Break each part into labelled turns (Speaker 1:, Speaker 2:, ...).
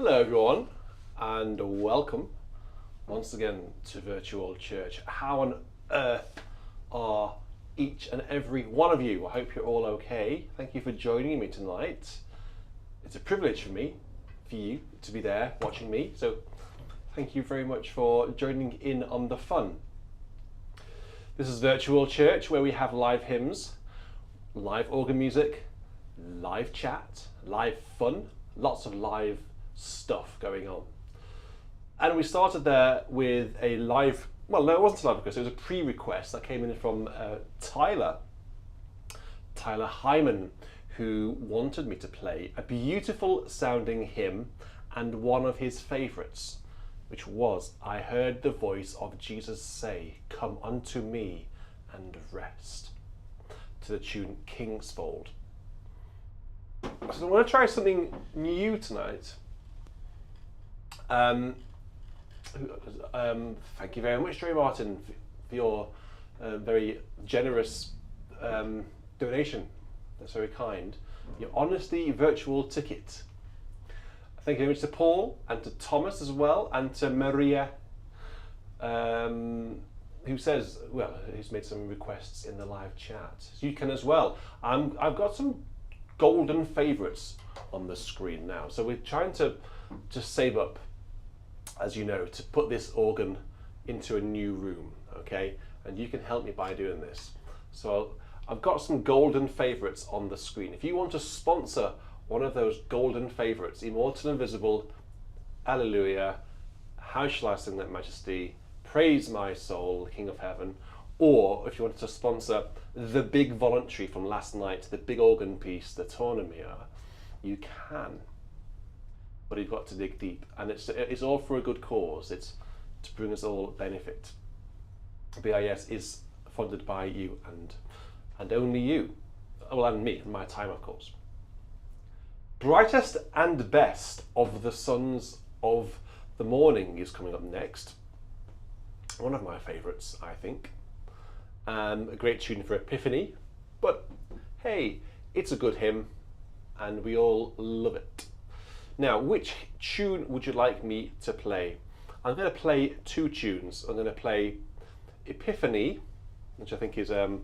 Speaker 1: Hello everyone and welcome once again to Virtual Church. How on earth are each and every one of you? I hope you're all okay. Thank you for joining me tonight. It's a privilege for you to be there watching me. So thank you very much for joining in on the fun. This is Virtual Church where we have live hymns, live organ music, live chat, live fun, lots of live stuff going on. And we started there with a live, well, no, it wasn't a live request, it was a pre-request that came in from Tyler Hyman, who wanted me to play a beautiful sounding hymn and one of his favourites, which was, I heard the voice of Jesus say, come unto me and rest, to the tune Kingsfold. So I want to try something new tonight. Thank you very much, Joey Martin, for your very generous donation. That's very kind. Your Honesty virtual ticket. Thank you very much to Paul and to Thomas as well, and to Maria, who says, well, who's made some requests in the live chat. So you can as well. I've got some golden favourites on the screen now. So we're trying to just save up, as you know, to put this organ into a new room, okay? And you can help me by doing this. So I've got some golden favourites on the screen. If you want to sponsor one of those golden favourites, Immortal, Invisible, Alleluia, How Shall I Sing That Majesty, Praise My Soul, King of Heaven, or if you wanted to sponsor the big voluntary from last night, the big organ piece, the Tournemire, you can. But you've got to dig deep, and it's all for a good cause. It's to bring us all benefit. BIS is funded by you and only you, well, and me, and my time, of course. Brightest and Best of the Sons of the Morning is coming up next. One of my favourites, I think. A great tune for Epiphany, but hey, it's a good hymn, and we all love it. Now, which tune would you like me to play? I'm going to play two tunes. I'm going to play Epiphany, which I think is a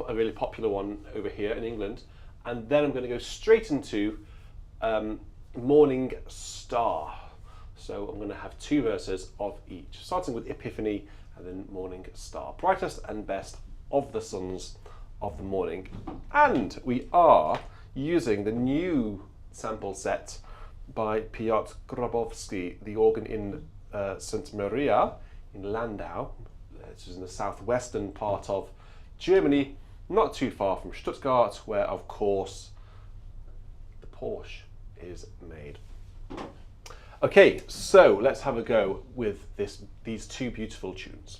Speaker 1: really popular one over here in England, and then I'm going to go straight into Morning Star. So I'm going to have two verses of each, starting with Epiphany and then Morning Star. Brightest and Best of the Sons of the Morning. And we are using the new sample set by Piotr Grabowski, the organ in St. Maria in Landau, which is in the southwestern part of Germany, not too far from Stuttgart, where of course the Porsche is made. Okay, so let's have a go with these two beautiful tunes.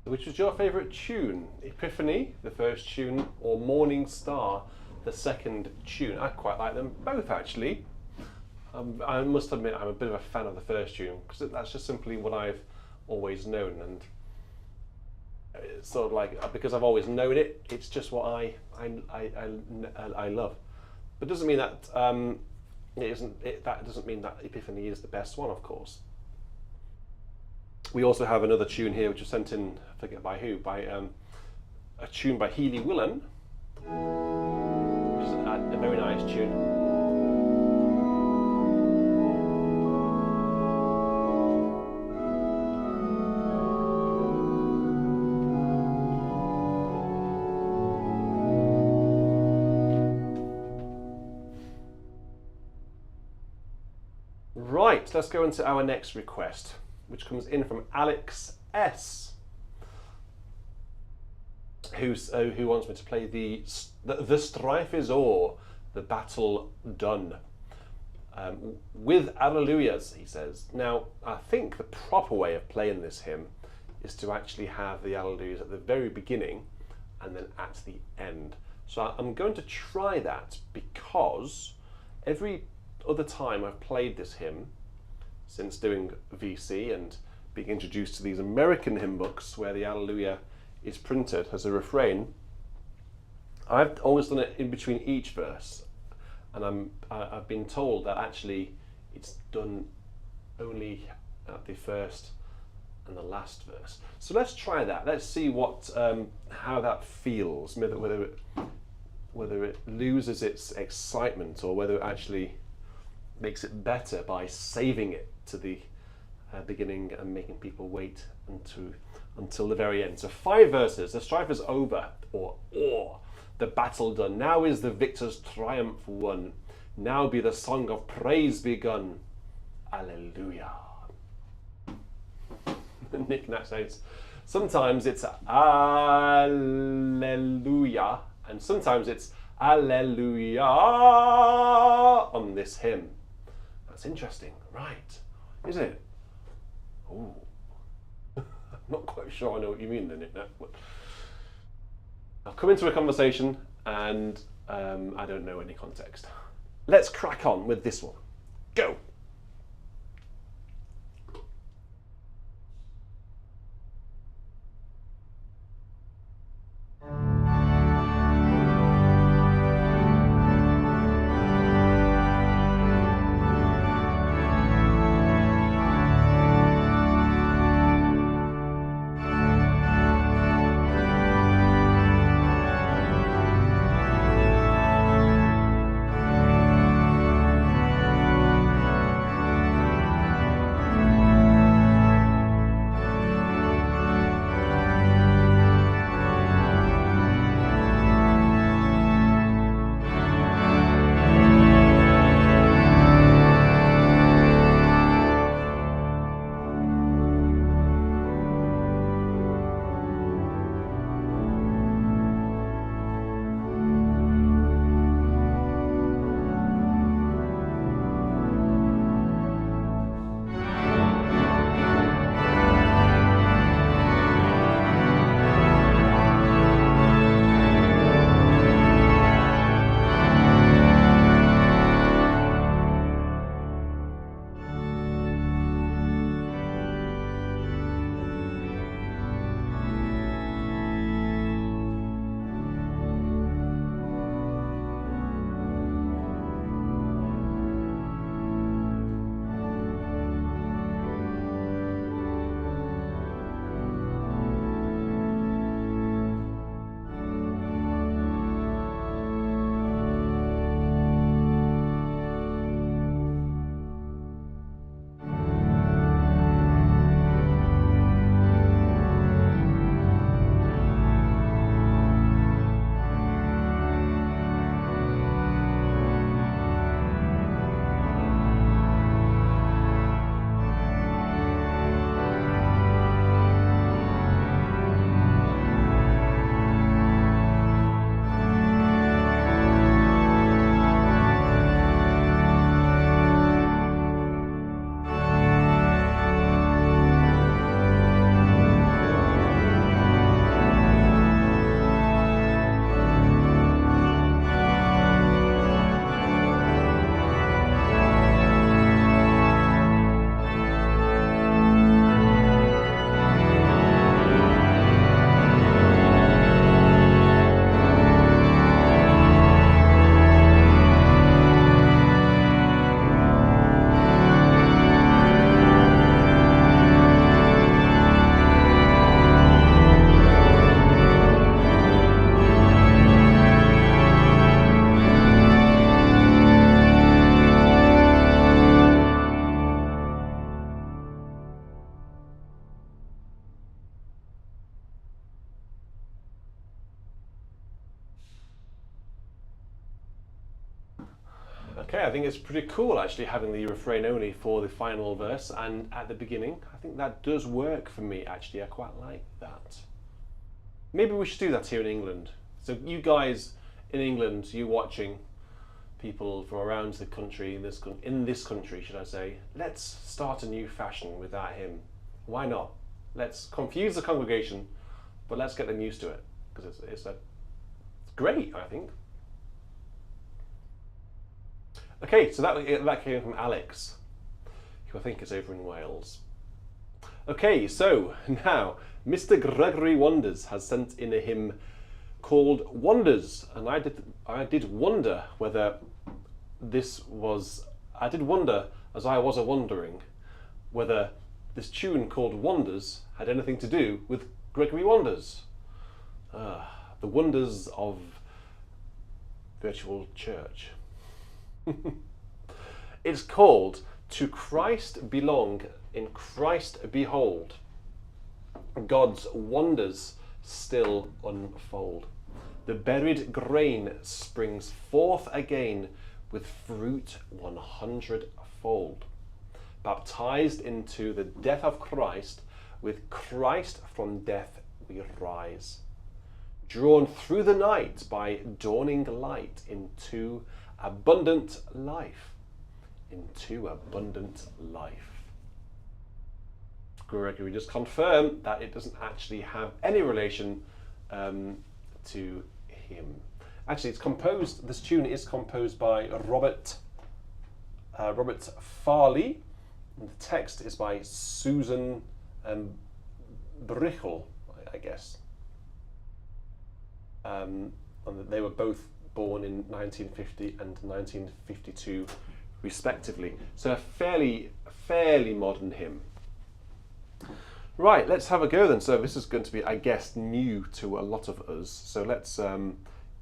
Speaker 1: Which was your favourite tune? Epiphany, the first tune, or Morning Star, the second tune? I quite like them both, actually. I must admit I'm a bit of a fan of the first tune because that's just simply what I've always known, and it's sort of like, because I've always known it, it's just what I love. But doesn't mean that that doesn't mean that Epiphany is the best one, of course. We also have another tune here which was sent in, I forget by who, by a tune by Healy Willan, which is a very nice tune. Right, let's go into our next request, which comes in from Alex S, who wants me to play the strife is o'er, the battle done, with alleluias, he says. Now, I think the proper way of playing this hymn is to actually have the alleluias at the very beginning and then at the end. So I'm going to try that, because every other time I've played this hymn since doing VC and being introduced to these American hymn books where the Alleluia is printed as a refrain, I've always done it in between each verse, and I've been told that actually it's done only at the first and the last verse. So let's try that. Let's see what how that feels, whether it loses its excitement or whether it actually makes it better by saving it to the beginning and making people wait until the very end. So 5 verses. The strife is over, or the battle done. Now is the victor's triumph won. Now be the song of praise begun. Alleluia. Nick Nash says, sometimes it's Alleluia, and sometimes it's Alleluia on this hymn. That's interesting, right? Is it? Oh, I'm not quite sure I know what you mean then, Nick. But I'll come into a conversation and I don't know any context. Let's crack on with this one. Go. Okay, I think it's pretty cool actually having the refrain only for the final verse and at the beginning. I think that does work for me actually. I quite like that. Maybe we should do that here in England. So you guys in England, you watching, people from around the country, in this country, should I say, let's start a new fashion with that hymn. Why not? Let's confuse the congregation, but let's get them used to it, because it's great, I think. Okay, so that came from Alex, who I think is over in Wales. Okay, so now Mr. Gregory Wonders has sent in a hymn called Wonders, and I did wonder whether I did wonder, as I was wondering, whether this tune called Wonders had anything to do with Gregory Wonders. The wonders of virtual church. It's called To Christ Belong, in Christ Behold. God's wonders still unfold. The buried grain springs forth again with fruit 100-fold. Baptized into the death of Christ, with Christ from death we rise. Drawn through the night by dawning light into abundant life. Into abundant life. Gregory just confirmed that it doesn't actually have any relation to him. Actually, this tune is composed by Robert Farley, and the text is by Susan Brichel, I guess. And they were both born in 1950 and 1952, respectively. So a fairly modern hymn. Right, let's have a go then. So this is going to be, I guess, new to a lot of us. So let's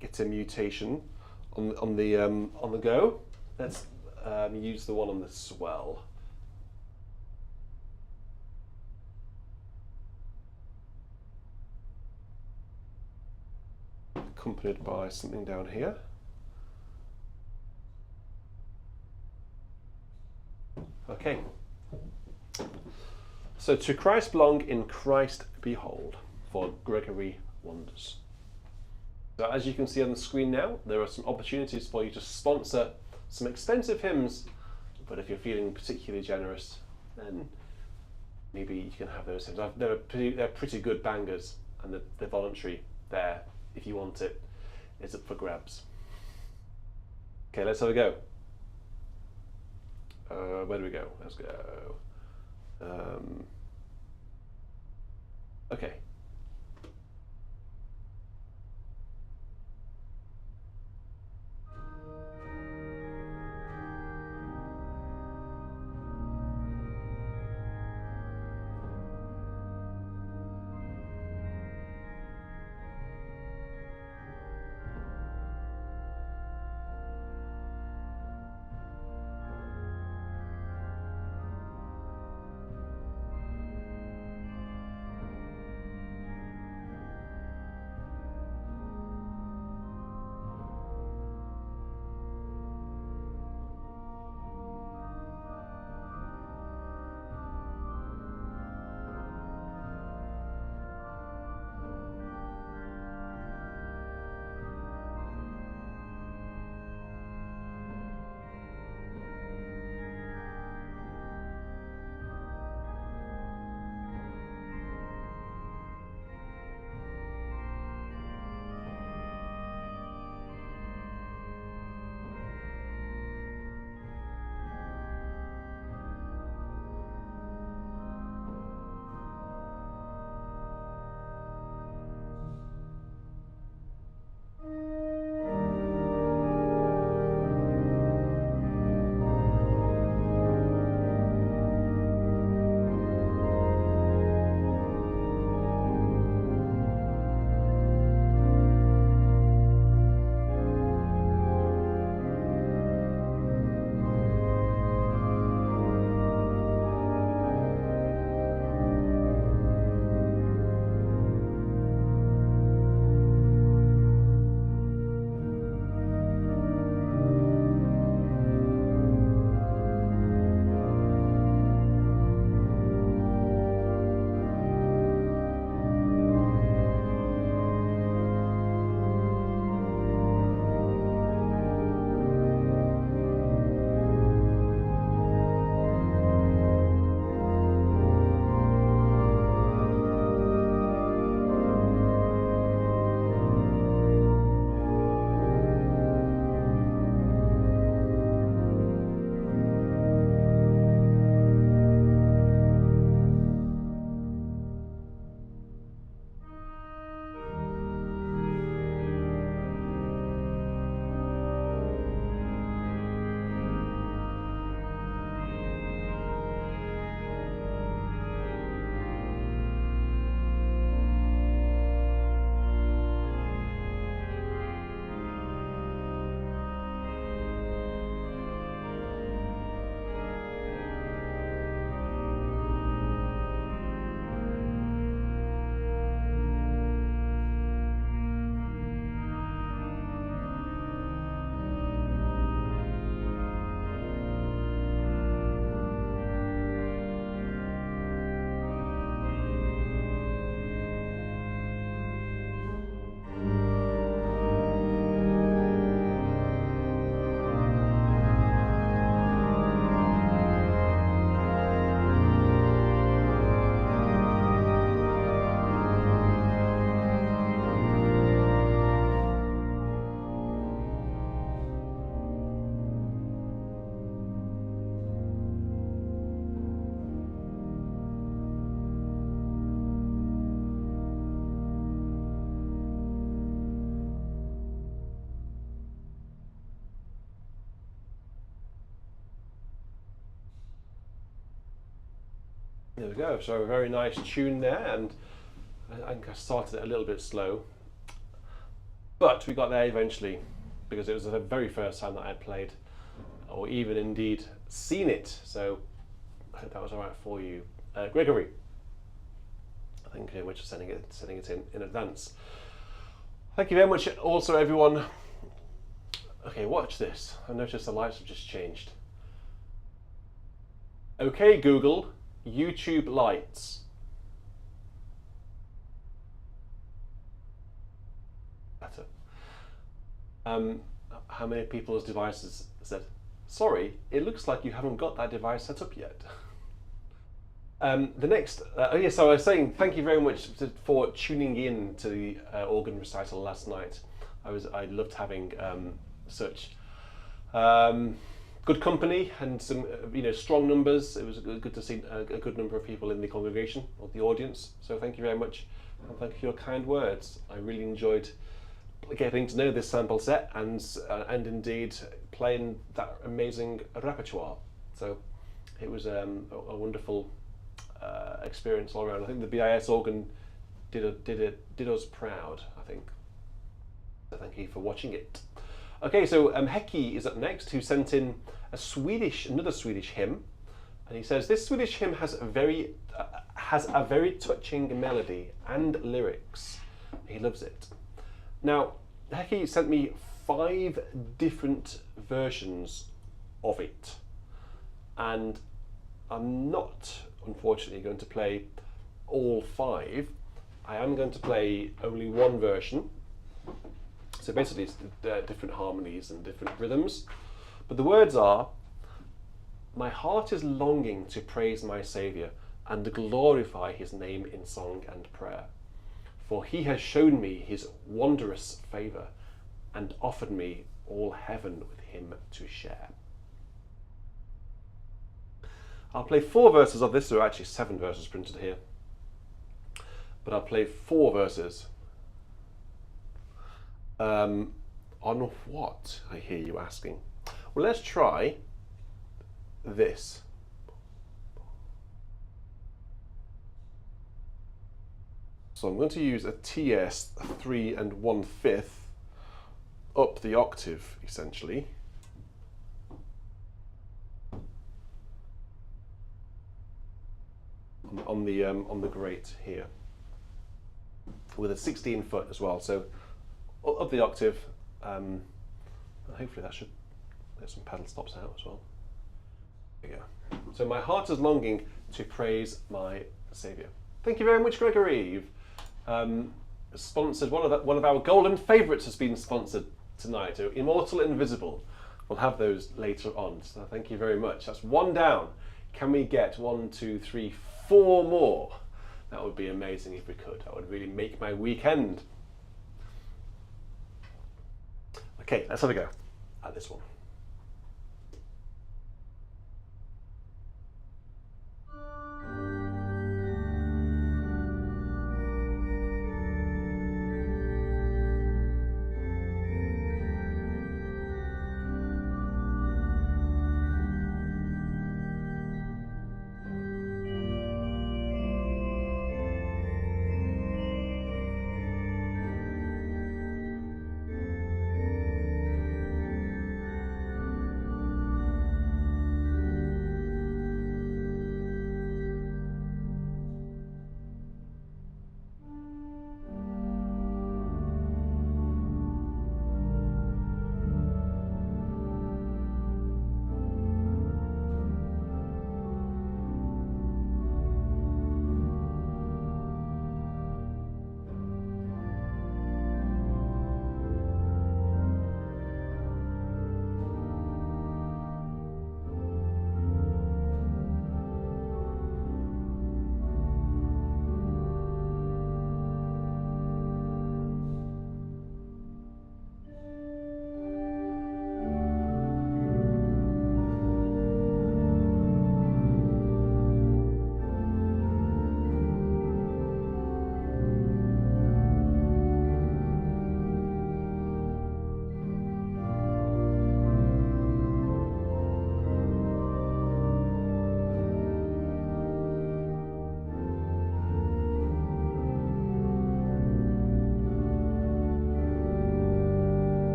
Speaker 1: get a mutation on the go. Let's use the one on the swell. Accompanied by something down here. Okay. So To Christ Belong, in Christ Behold, for Gregory Wonders. So as you can see on the screen now, there are some opportunities for you to sponsor some expensive hymns, but if you're feeling particularly generous, then maybe you can have those hymns. They're pretty good bangers, and they're voluntary there. If you want it, it's up for grabs. Okay, let's have a go. Where do we go? Let's go. Okay. There we go. So a very nice tune there, and I think I started it a little bit slow, but we got there eventually because it was the very first time that I'd played, or even indeed seen it. So I hope that was all right for you, Gregory. Thank you very much for sending it in advance. Thank you very much also, everyone. Okay, watch this. I noticed the lights have just changed. Okay, Google, YouTube lights. Better. How many people's devices said, sorry, it looks like you haven't got that device set up yet. The next, so I was saying thank you very much for tuning in to the organ recital last night. I loved having such good company and some strong numbers. It was good to see a good number of people in the congregation or the audience. So thank you very much, and thank you for your kind words. I really enjoyed getting to know this sample set and indeed playing that amazing repertoire. So it was a wonderful experience all around. I think the BIS organ did us proud, I think. So thank you for watching it. Okay, so Heki is up next, who sent in another Swedish hymn, and he says this Swedish hymn has a very touching melody and lyrics. He loves it. Now, Heki sent me 5 different versions of it, and I'm not, unfortunately, going to play all 5. I am going to play only one version. So basically it's different harmonies and different rhythms. But the words are, my heart is longing to praise my Saviour and to glorify his name in song and prayer. For he has shown me his wondrous favour and offered me all heaven with him to share. I'll play 4 verses of this. There are actually 7 verses printed here, but I'll play 4 verses. On what, I hear you asking? Well, let's try this. So I'm going to use a TS 3 1/5 up the octave, essentially. On the grate here, with a 16 foot as well. So up the octave, and hopefully that should get some pedal stops out as well. There you go. So my heart is longing to praise my Saviour. Thank you very much, Gregory. You've sponsored one of our golden favourites has been sponsored tonight. So Immortal, Invisible. We'll have those later on. So thank you very much. That's 1 down. Can we get 1, 2, 3, 4 more? That would be amazing if we could. That would really make my weekend. Okay, let's have a go at this one.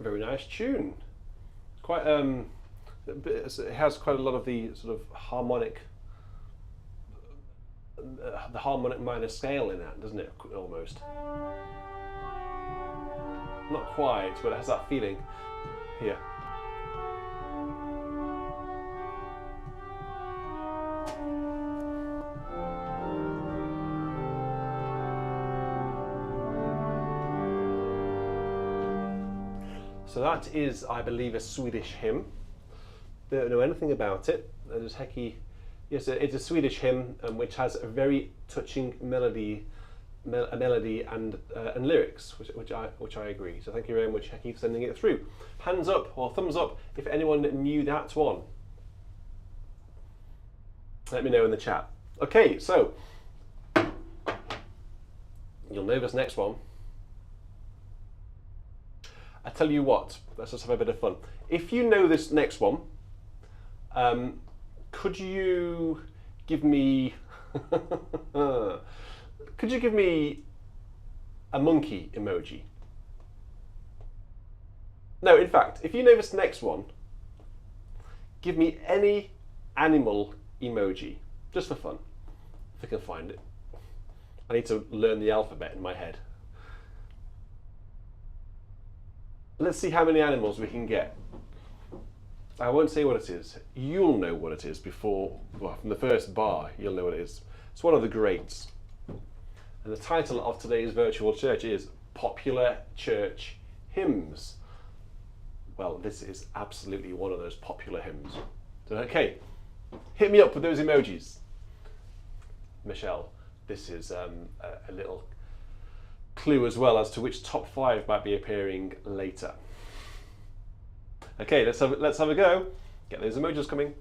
Speaker 1: Very nice tune. Quite it has quite a lot of the sort of harmonic, the harmonic minor scale in that, doesn't it? Almost. Not quite, but it has that feeling here. So that is, I believe, a Swedish hymn. Don't know anything about it. There's Hecky. Yes, it's a Swedish hymn which has a very touching melody, and lyrics, which I agree. So thank you very much, Hecky, for sending it through. Hands up or thumbs up if anyone knew that one. Let me know in the chat. Okay, so you'll know this next one. I tell you what, let's just have a bit of fun. If you know this next one, could you give me a monkey emoji? No, in fact, if you know this next one, give me any animal emoji, just for fun, if I can find it. I need to learn the alphabet in my head. Let's see how many animals we can get. I won't say what it is. You'll know what it is before, well, from the first bar, you'll know what it is. It's one of the greats. And the title of today's virtual church is Popular Church Hymns. Well, this is absolutely one of those popular hymns. So, okay, hit me up with those emojis. Michelle, this is a little clue as well as to which top 5 might be appearing later. Okay, let's have a go. Get those emojis coming.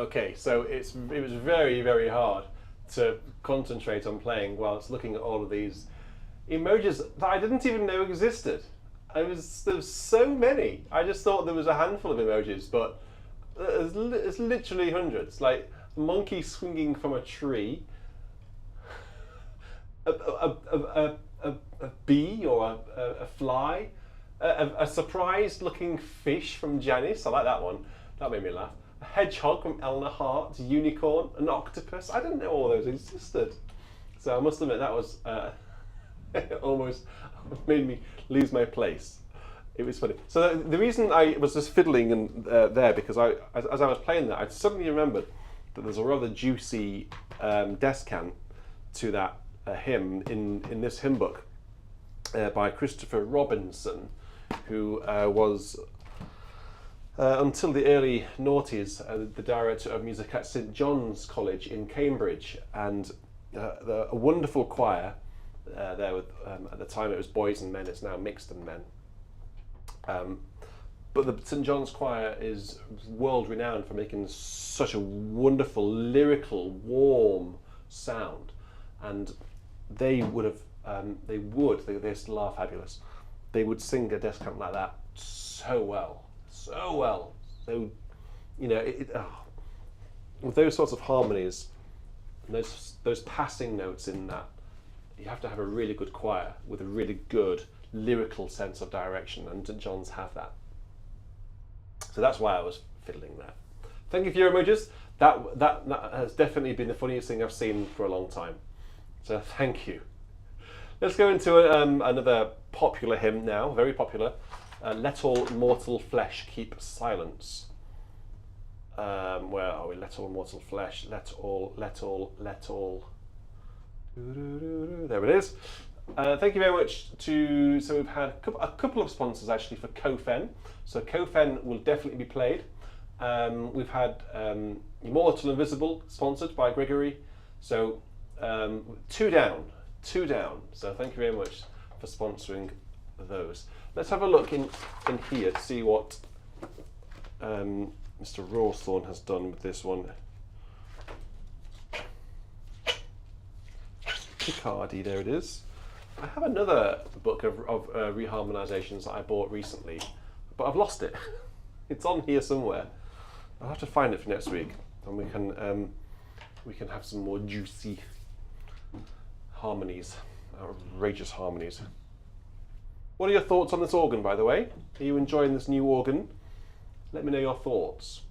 Speaker 1: Okay, so it was very, very hard to concentrate on playing whilst looking at all of these emojis that I didn't even know existed. There's so many. I just thought there was a handful of emojis, but it's literally hundreds. Like a monkey swinging from a tree, a bee or a fly, a surprised-looking fish from Janice. I like that one. That made me laugh. A hedgehog from Eleanor Hart, unicorn, an octopus. I didn't know all those existed. So I must admit that was almost made me lose my place. It was funny. So the reason I was just fiddling and there because as I was playing that, I suddenly remembered that there's a rather juicy descant to that hymn in this hymn book by Christopher Robinson, who was until the early noughties the director of music at St John's College in Cambridge, and a wonderful choir there with at the time it was boys and men, it's now mixed and men. But the St John's choir is world renowned for making such a wonderful, lyrical, warm sound, and they still are fabulous. They would sing a descant like that so well. So, you know, with those sorts of harmonies, and those passing notes in that, you have to have a really good choir with a really good lyrical sense of direction, and St John's have that. So that's why I was fiddling there. Thank you for your emojis. That has definitely been the funniest thing I've seen for a long time. So thank you. Let's go into another popular hymn now, very popular. Let all mortal flesh keep silence. Where are we? Let all mortal flesh, let all. There it is. Thank you very much so we've had a couple of sponsors actually for Kofen. So Kofen will definitely be played. We've had Immortal Invisible sponsored by Gregory. So two down. So thank you very much for sponsoring those. Let's have a look in here to see what Mr. Rawthorne has done with this one. Picardy, there it is. I have another book of reharmonisations that I bought recently, but I've lost it. It's on here somewhere. I'll have to find it for next week, and we can have some more juicy harmonies, outrageous harmonies. What are your thoughts on this organ, by the way? Are you enjoying this new organ? Let me know your thoughts.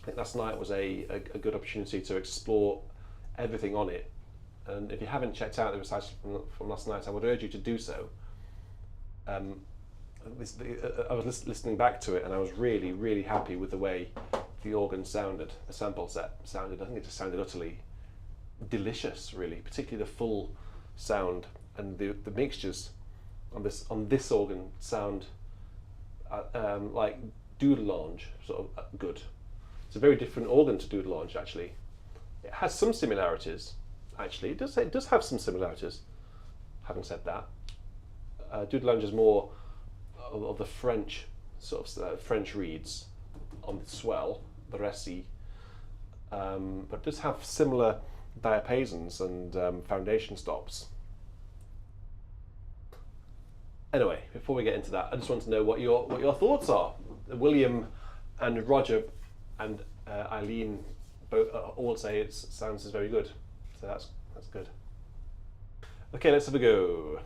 Speaker 1: I think last night was a good opportunity to explore everything on it. And if you haven't checked out the recital from last night, I would urge you to do so. I was listening back to it, and I was really, really happy with the way the organ sounded, the sample set sounded. I think it just sounded utterly delicious, really, particularly the full sound, and the mixtures on this organ sound like Doodle-Lange, sort of good. It's a very different organ to Doodle-Lange, actually. It has some similarities. Actually, it does have some similarities. Having said that, Doodle-Lange is more of the French sort of French reeds on the swell, the récit, but does have similar diapasons and foundation stops. Anyway, before we get into that, I just want to know what your thoughts are. William and Roger and Eileen both all say it sounds very good. So that's good. Okay, let's have a go.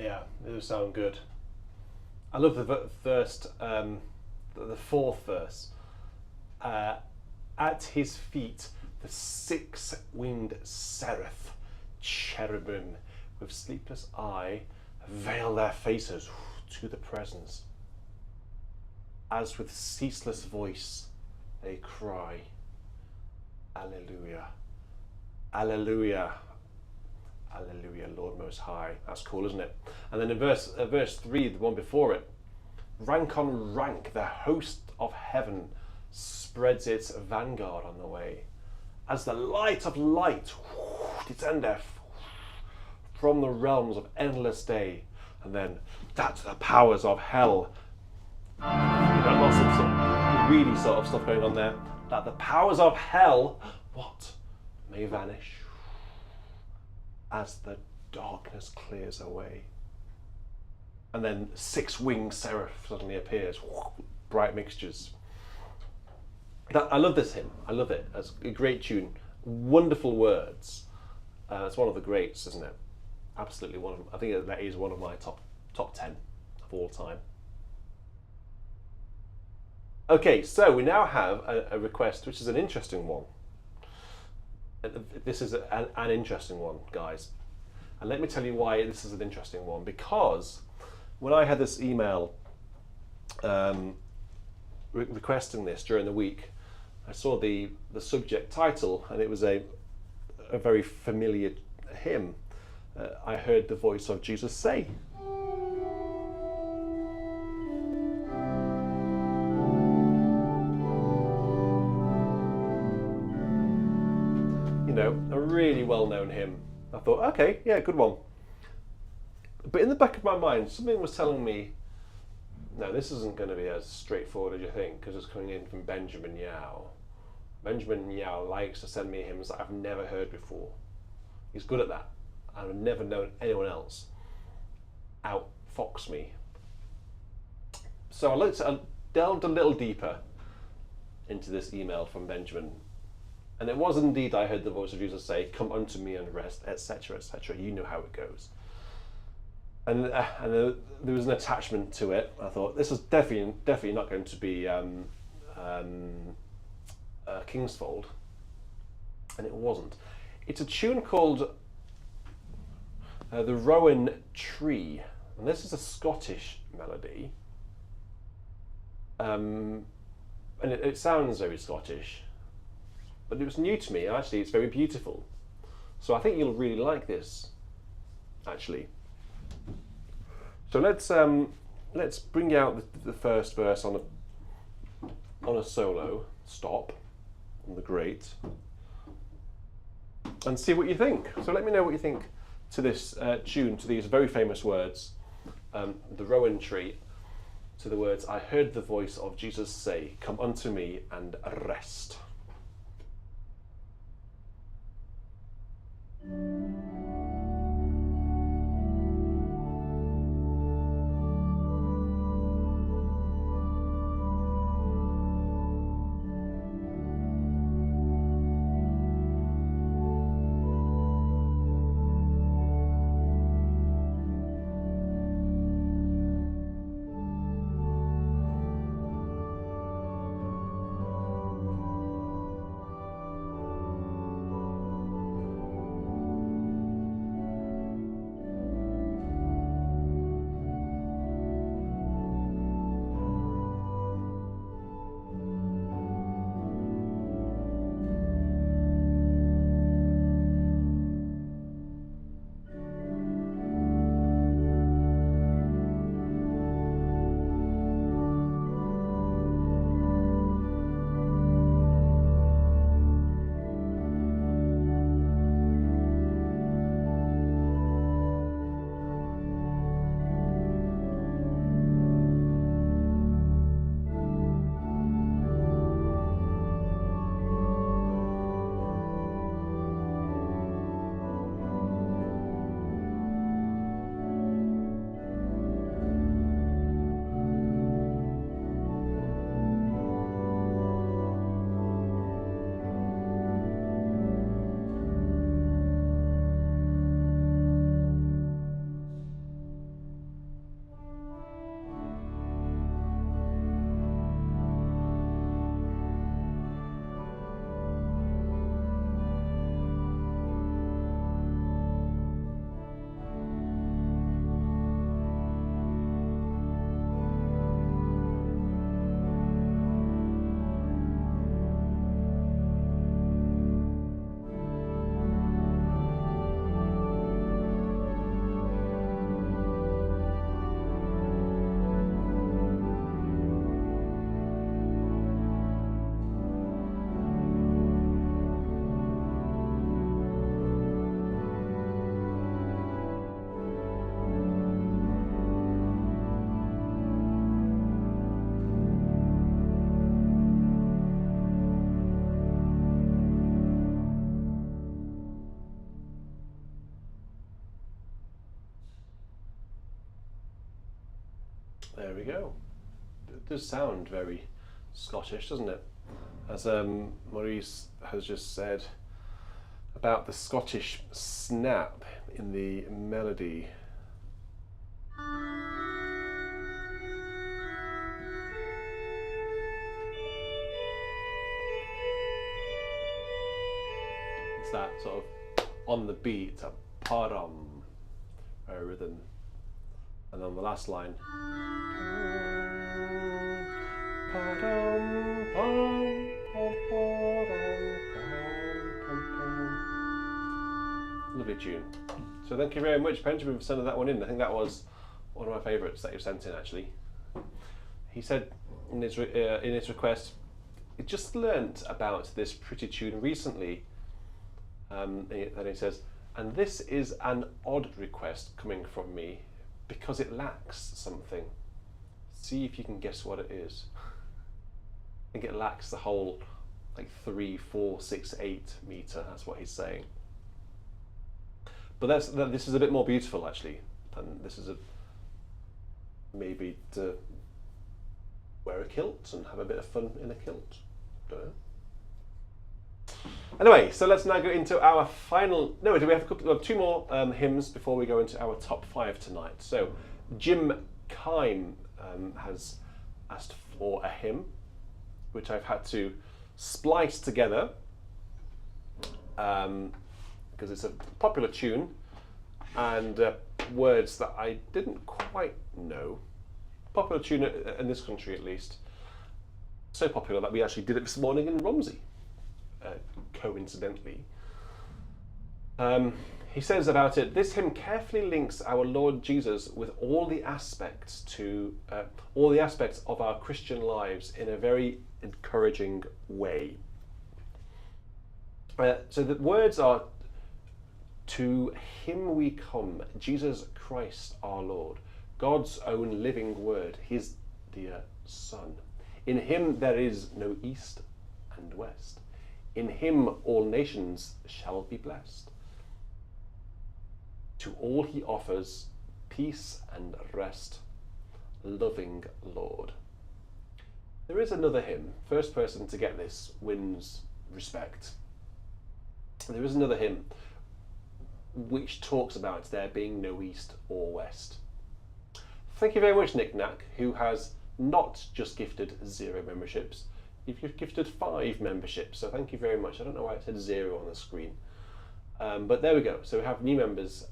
Speaker 1: Yeah, it does sound good. I love the the fourth verse. At his feet, the six-winged seraph, cherubim, with sleepless eye, veil their faces to the presence. As with ceaseless voice, they cry, Alleluia, Alleluia, Alleluia, Lord Most High. That's cool, isn't it? And then in verse 3, the one before it, rank on rank, the host of heaven spreads its vanguard on the way. As the light of light descendeth from the realms of endless day, and then that the powers of hell. Lots of really sort of stuff going on there. That the powers of hell, what, may vanish as the darkness clears away. And then six-winged seraph suddenly appears, bright mixtures. I love this hymn. I love it. It's a great tune. Wonderful words. It's one of the greats, isn't it? Absolutely one of. I think that is one of my top 10 of all time. Okay, so we now have a request, which is an interesting one. This is an interesting one, guys. And let me tell you why this is an interesting one. Because when I had this email requesting this during the week, I saw the subject title, and it was a very familiar hymn. I heard the voice of Jesus say. You know, a really well-known hymn. I thought, okay, yeah, good one. But in the back of my mind, something was telling me, no, this isn't going to be as straightforward as you think, because it's coming in from Benjamin Yao. Benjamin Yao likes to send me hymns that I've never heard before. He's good at that. I've never known anyone else outfox me. So I delved a little deeper into this email from Benjamin. And it was indeed, I heard the voice of Jesus say, come unto me and rest, etc., etc. You know how it goes. And there was an attachment to it. I thought, this is definitely not going to be Kingsfold. And it wasn't. It's a tune called the Rowan Tree. And this is a Scottish melody. And it sounds very Scottish. But it was new to me, and actually it's very beautiful. So I think you'll really like this, actually. So let's bring out the first verse on a solo, stop, on the great, and see what you think. So let me know what you think to this tune, to these very famous words, the Rowan Tree, to the words, I heard the voice of Jesus say, come unto me and rest. There we go. It does sound very Scottish, doesn't it? As Maurice has just said about the Scottish snap in the melody. It's that sort of on the beat, a param rhythm. And then the last line. Lovely tune. So thank you very much, Benjamin, for sending that one in. I think that was one of my favourites that you sent in, actually. He said in his request, he just learnt about this pretty tune recently. Then he says, and this is an odd request coming from me because it lacks something. See if you can guess what it is. I think it lacks the whole 3, 4, 6, 8 meter. That's what he's saying. But this is a bit more beautiful, actually. And this is maybe to wear a kilt and have a bit of fun in a kilt. Don't know. Anyway, so let's now go into our final. No, do we have two more hymns before we go into our top 5 tonight? So, Jim Kime has asked for a hymn, which I've had to splice together because it's a popular tune and words that I didn't quite know. Popular tune in this country, at least. So popular that we actually did it this morning in Romsey. Coincidentally. He says about it, this hymn carefully links our Lord Jesus with all the aspects of our Christian lives in a very encouraging way. So the words are, to him we come, Jesus Christ our Lord, God's own living word, his dear Son. In him there is no east and west. In him all nations shall be blessed. To all he offers peace and rest, loving Lord. There is another hymn. First person to get this wins respect. There is another hymn which talks about there being no east or west. Thank you very much, Nick Knack, who has not just gifted 0 memberships, you've gifted 5 memberships, so thank you very much. I don't know why it said 0 on the screen. But there we go. So we have new members,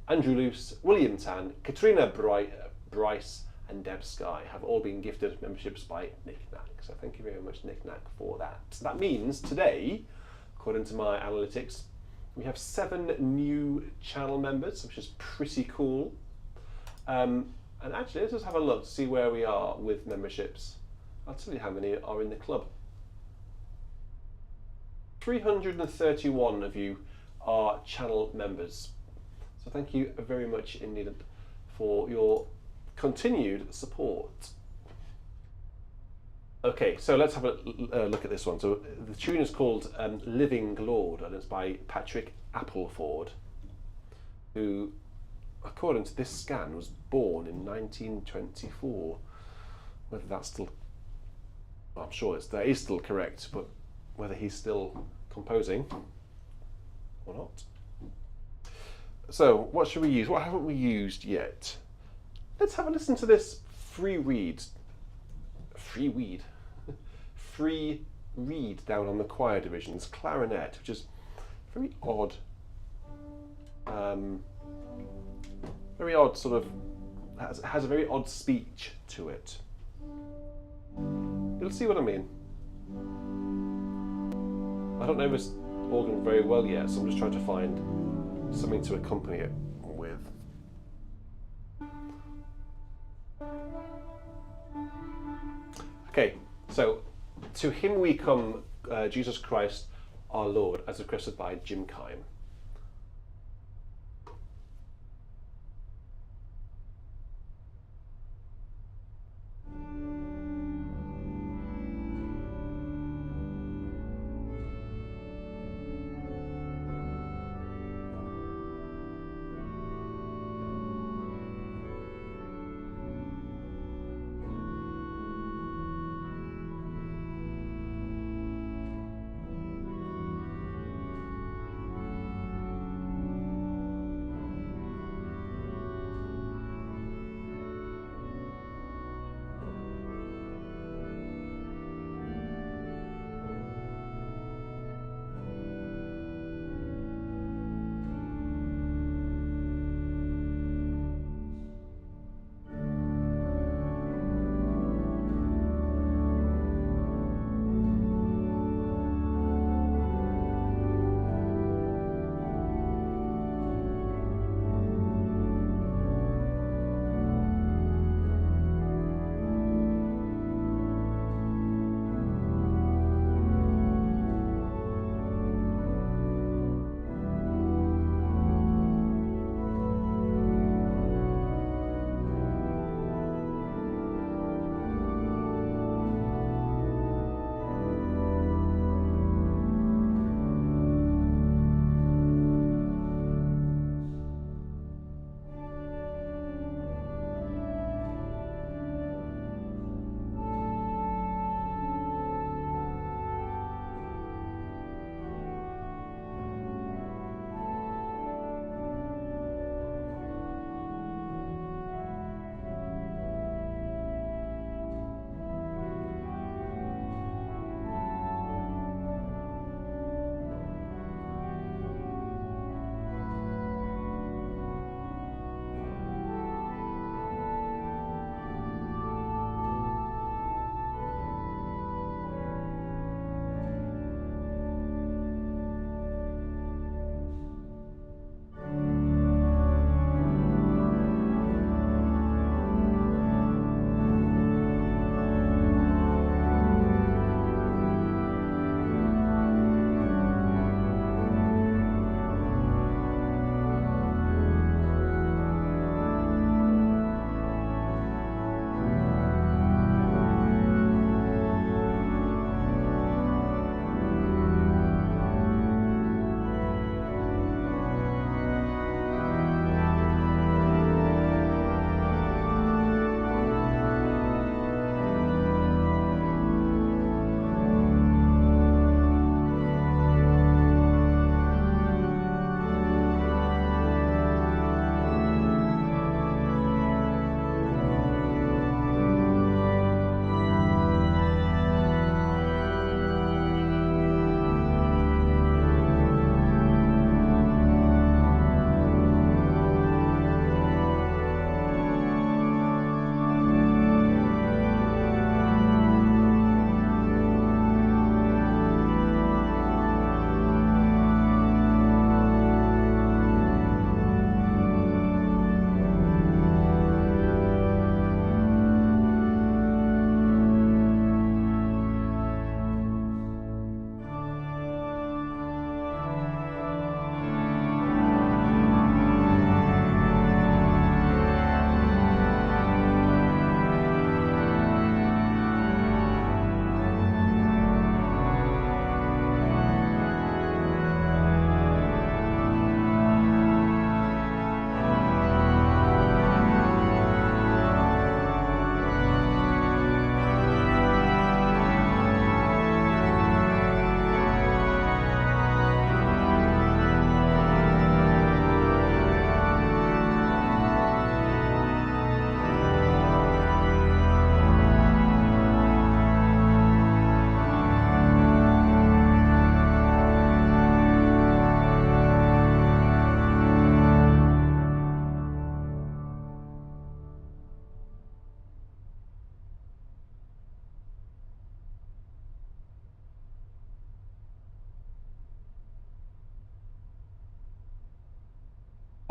Speaker 1: Andrew Luce, William Tan, Katrina Bryce, and Deb Sky have all been gifted memberships by Nick Knack. So thank you very much, Nick Knack, for that. So that means today, according to my analytics, we have 7 new channel members, which is pretty cool. And actually, let's just have a look to see where we are with memberships. I'll tell you how many are in the club. 331 of you are channel members. So thank you very much indeed for your continued support. Okay, so let's have a look at this one. So the tune is called Living Lord, and it's by Patrick Appleford, who, according to this scan, was born in 1924. Whether that's still, well, I'm sure that is still correct, but whether he's still composing or not. So what should we use? What haven't we used yet? Let's have a listen to this free read down on the choir division's clarinet, which is very odd. Very odd sort of, has a very odd speech to it. You'll see what I mean. I don't know this organ very well yet, so I'm just trying to find something to accompany it with. Okay, so to him we come, Jesus Christ our Lord, as requested by Jim Kime.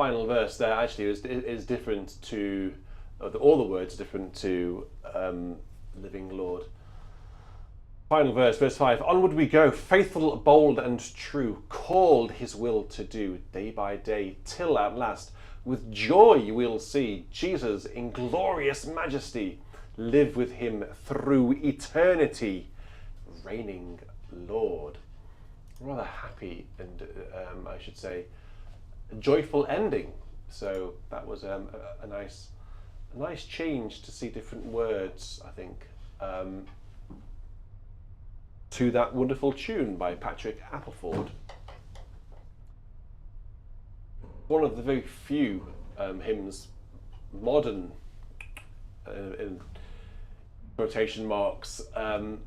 Speaker 1: final verse there actually is different to, all the words are different to Living Lord. Final verse, verse 5. Onward we go, faithful, bold and true, called his will to do day by day, till at last with joy we'll see Jesus in glorious majesty, live with him through eternity, reigning Lord. Rather happy and I should say a joyful ending. So that was a nice change to see different words, I think, to that wonderful tune by Patrick Appleford. One of the very few hymns, modern, in quotation marks, it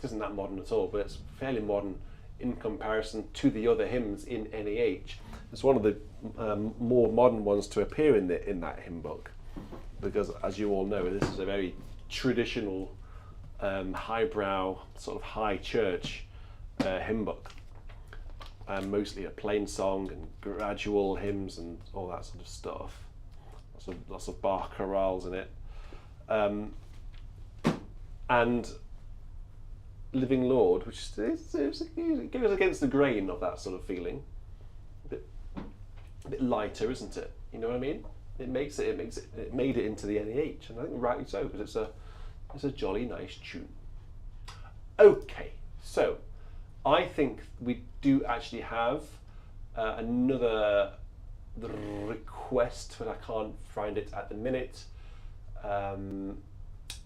Speaker 1: isn't that modern at all, but it's fairly modern in comparison to the other hymns in NEH. It's one of the more modern ones to appear in that hymn book, because as you all know, this is a very traditional, highbrow, sort of high church hymn book. Mostly a plain song and gradual hymns and all that sort of stuff. Lots of Bach chorales in it. And Living Lord, which it goes against the grain of that sort of feeling. A bit lighter, isn't it? You know what I mean? It made it into the NEH, and I think rightly so, because it's a jolly nice tune. Okay, so I think we do actually have another request, but I can't find it at the minute.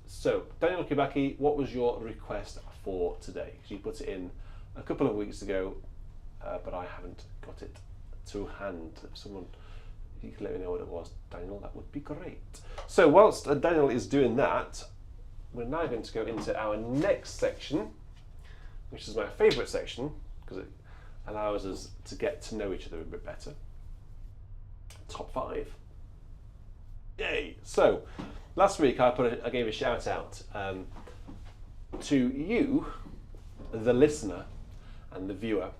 Speaker 1: So, Daniel Kibaki, what was your request for today? Because you put it in a couple of weeks ago, but I haven't got it to hand. If someone, you can let me know what it was, Daniel, that would be great. So, whilst Daniel is doing that, we're now going to go into our next section, which is my favourite section, because it allows us to get to know each other a bit better. Top 5. Yay! So, last week I gave a shout out to you, the listener and the viewer,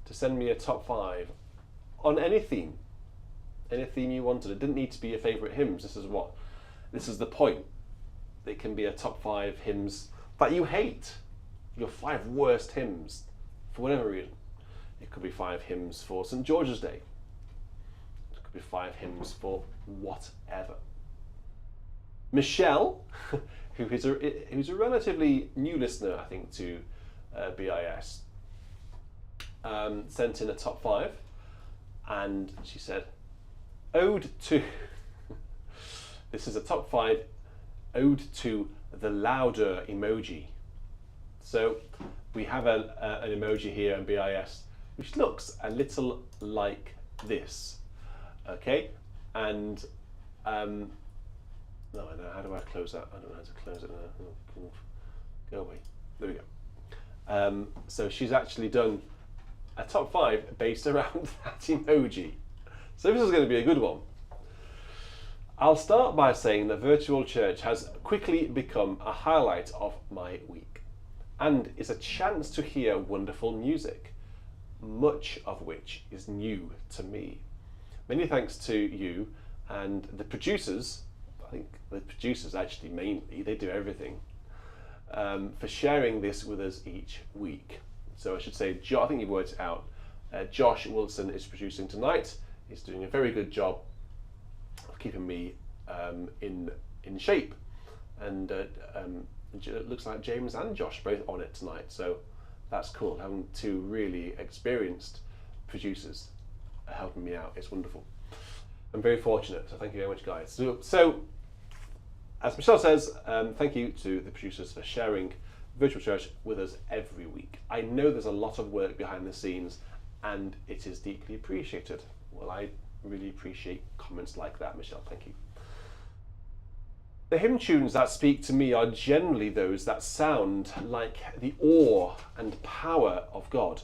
Speaker 1: to send me a top 5 on any theme you wanted. It didn't need to be your favourite hymns. This is the point. It can be a top 5 hymns that you hate, your 5 worst hymns for whatever reason. It could be 5 hymns for St. George's Day. It could be 5 hymns for whatever. Michelle, who's a relatively new listener, I think, to BIS, sent in a top 5, and she said, Ode to, this is a top 5 Ode to the louder emoji. So we have an emoji here in BIS which looks a little like this, okay? And no, I know, how do I close that? I don't know how to close it now. Go away. There we go. So she's actually done a top 5 based around that emoji. So this is going to be a good one. I'll start by saying that virtual church has quickly become a highlight of my week and is a chance to hear wonderful music, much of which is new to me. Many thanks to you and the producers. I think the producers actually mainly, they do everything, for sharing this with us each week. So I should say, I think you've worked it out. Josh Wilson is producing tonight. He's doing a very good job of keeping me in shape, and it looks like James and Josh both on it tonight, so that's cool. Having 2 really experienced producers helping me out, it's wonderful. I'm very fortunate, so thank you very much, guys. So as Michelle says, thank you to the producers for sharing virtual church with us every week. I know there's a lot of work behind the scenes, and it is deeply appreciated. Well, I really appreciate comments like that, Michelle. Thank you. The hymn tunes that speak to me are generally those that sound like the awe and power of God.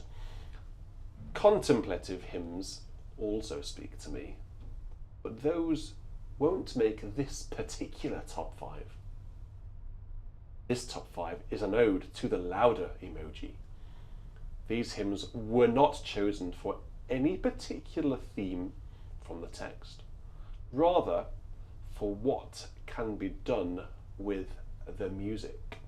Speaker 1: Contemplative hymns also speak to me, but those won't make this particular top 5. This top 5 is an ode to the louder emoji. These hymns were not chosen for any particular theme from the text, rather for what can be done with the music.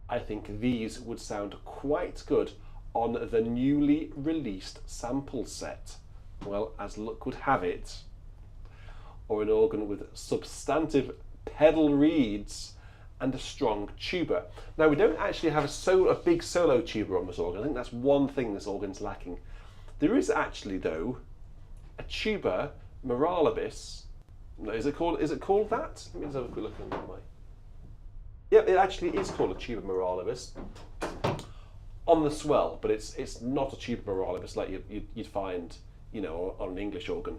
Speaker 1: I think these would sound quite good on the newly released sample set, well, as luck would have it, or an organ with substantive pedal reeds and a strong tuba. Now, we don't actually have a big solo tuba on this organ. I think that's one thing this organ's lacking. There is actually, though, a tuba moralibus. No, is it called that? Let me just have a quick look at my. Yep, it actually is called a tuba moralibus on the swell, but it's not a tuba moralibus like you'd find, you know, on an English organ.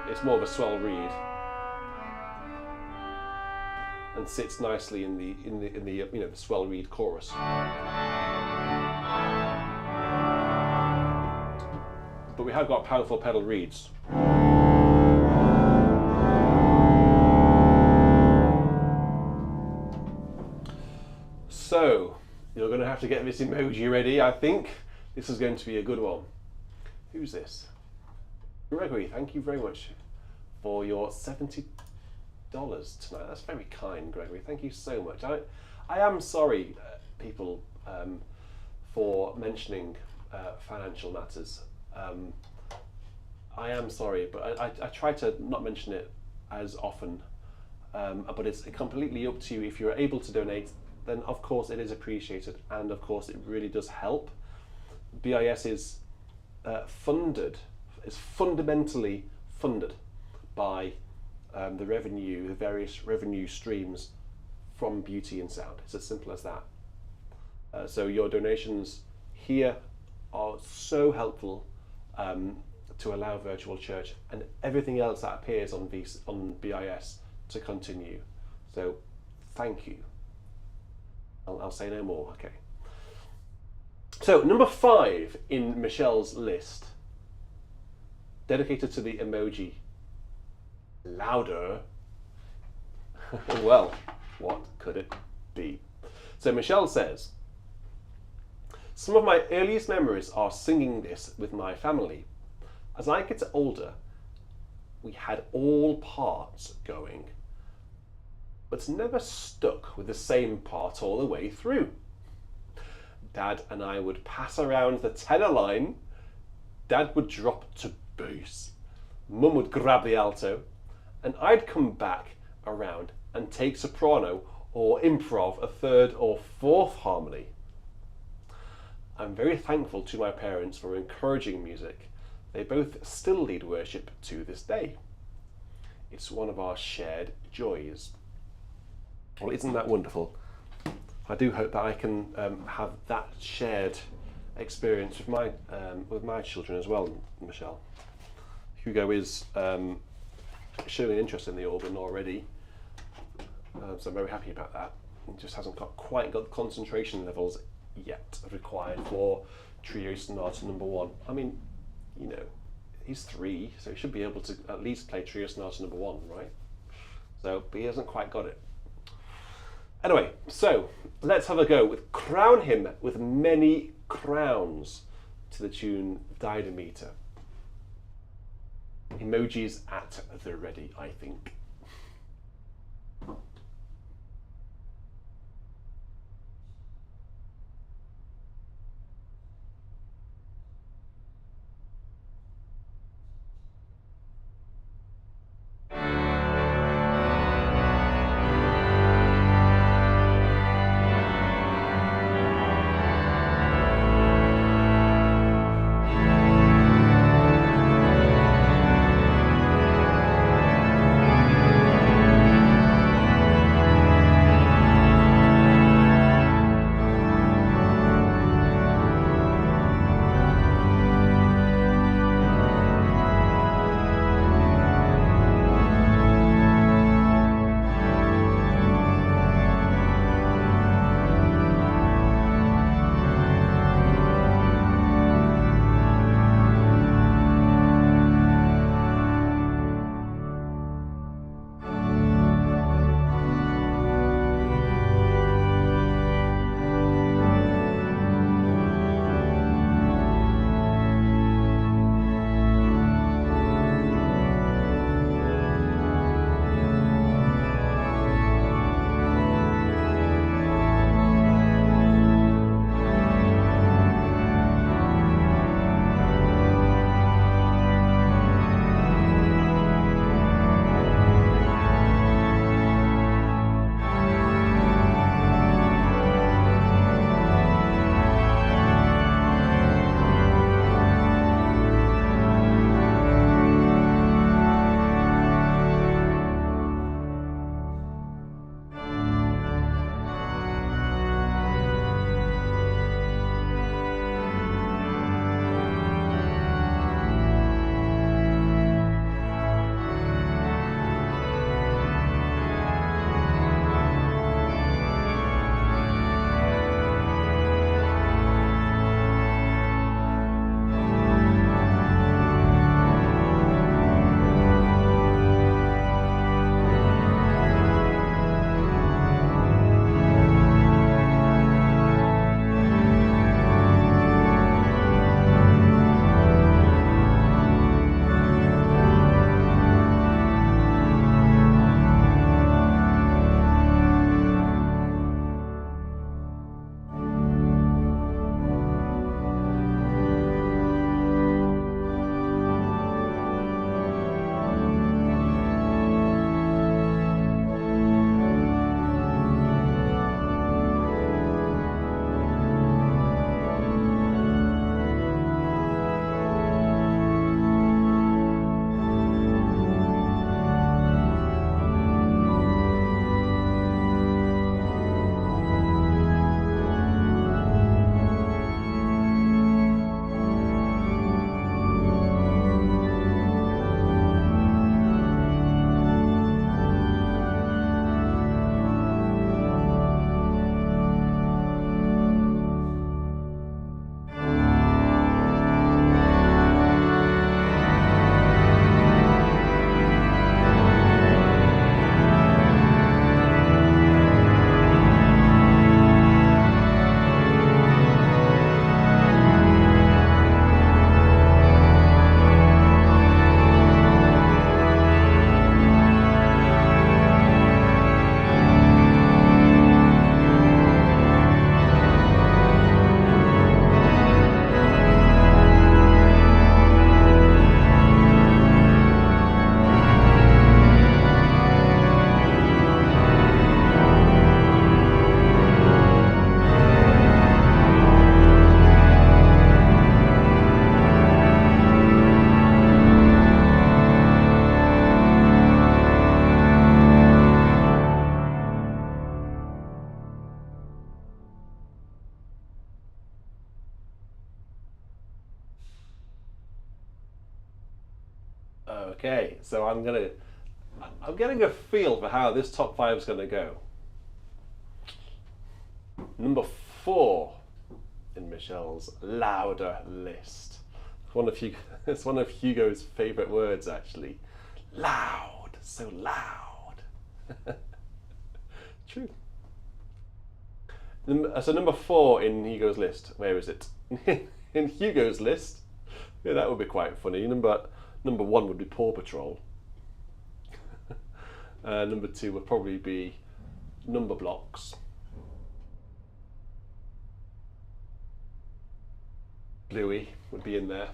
Speaker 1: It's more of a swell reed and sits nicely in the you know, the swell reed chorus. But we have got powerful pedal reeds. So, you're going to have to get this emoji ready, I think. This is going to be a good one. Who's this? Gregory, thank you very much for your $70 tonight. That's very kind, Gregory. Thank you so much. I am sorry, people, for mentioning financial matters. I am sorry, but I try to not mention it as often. But it's completely up to you. If you're able to donate, then of course it is appreciated, and of course it really does help. BIS is fundamentally funded by the various revenue streams from beauty and sound. It's as simple as that. So your donations here are so helpful to allow virtual church and everything else that appears on BIS to continue. So thank you. I'll say no more. Okay. So number 5 in Michelle's list, dedicated to the emoji louder. Well, what could it be? So Michelle says, some of my earliest memories are singing this with my family. As I get older, we had all parts going, but never stuck with the same part all the way through. Dad and I would pass around the tenor line. Dad would drop to bass. Mum would grab the alto, and I'd come back around and take soprano or improv a third or fourth harmony. I'm very thankful to my parents for encouraging music. They both still lead worship to this day. It's one of our shared joys. Well, isn't that wonderful? I do hope that I can have that shared experience with my children as well, Michelle. Hugo is showing interest in the organ already, so I'm very happy about that. He just hasn't quite got the concentration levels yet required for Trio Sonata number 1. I mean, you know, he's 3, so he should be able to at least play Trio Sonata number 1, right? So, but he hasn't quite got it. Anyway, so let's have a go with Crown Him with Many Crowns to the tune Diadometer. Emojis at the ready, I think. Okay, so I'm getting a feel for how this top 5 is going to go. Number 4 in Michelle's louder list. It's one of Hugo's favourite words, actually. Loud, so loud. True. So number 4 in Hugo's list. Where is it? In Hugo's list. Yeah, that would be quite funny. Number 1 would be Paw Patrol. Number 2 would probably be Number Blocks. Bluey would be in there.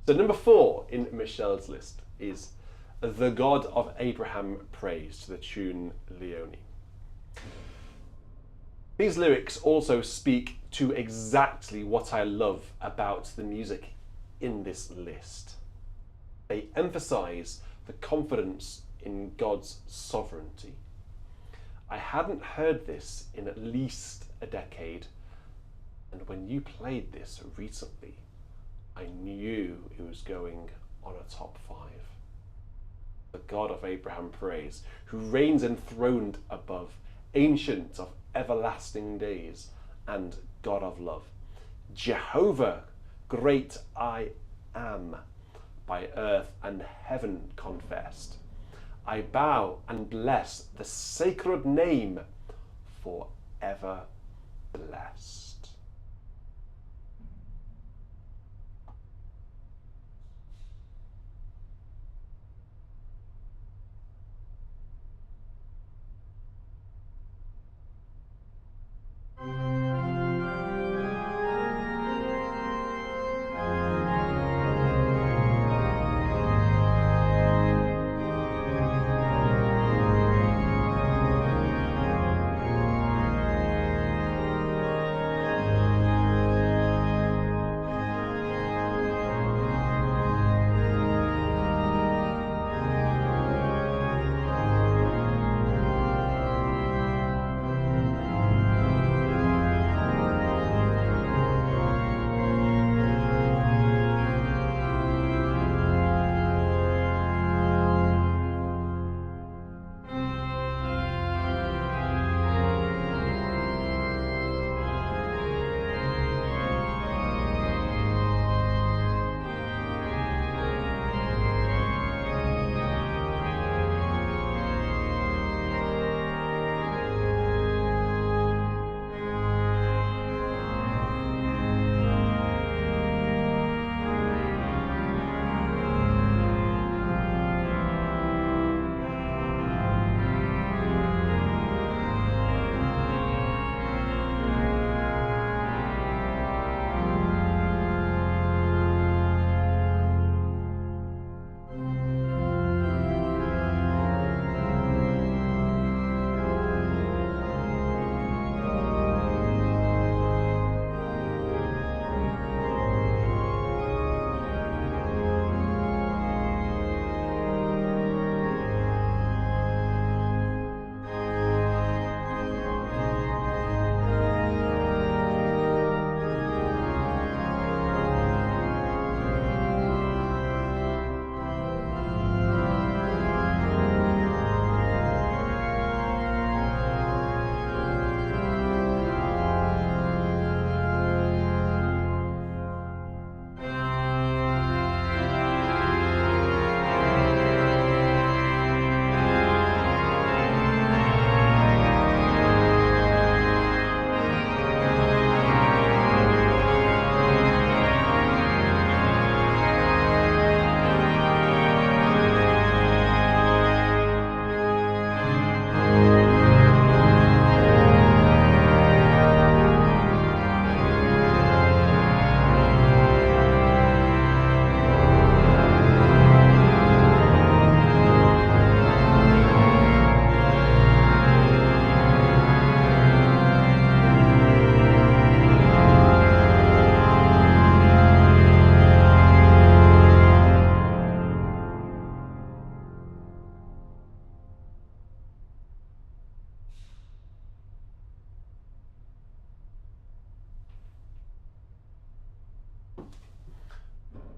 Speaker 1: So number 4 in Michelle's list is The God of Abraham Prays, to the tune Leone. These lyrics also speak to exactly what I love about the music in this list. They emphasize the confidence in God's sovereignty. I hadn't heard this in at least a decade, and when you played this recently, I knew it was going on a top 5. The God of Abraham Prays, who reigns enthroned above, ancient of everlasting days, and God of love. Jehovah, great I am, by earth and heaven confessed. I bow and bless the sacred name, forever blessed.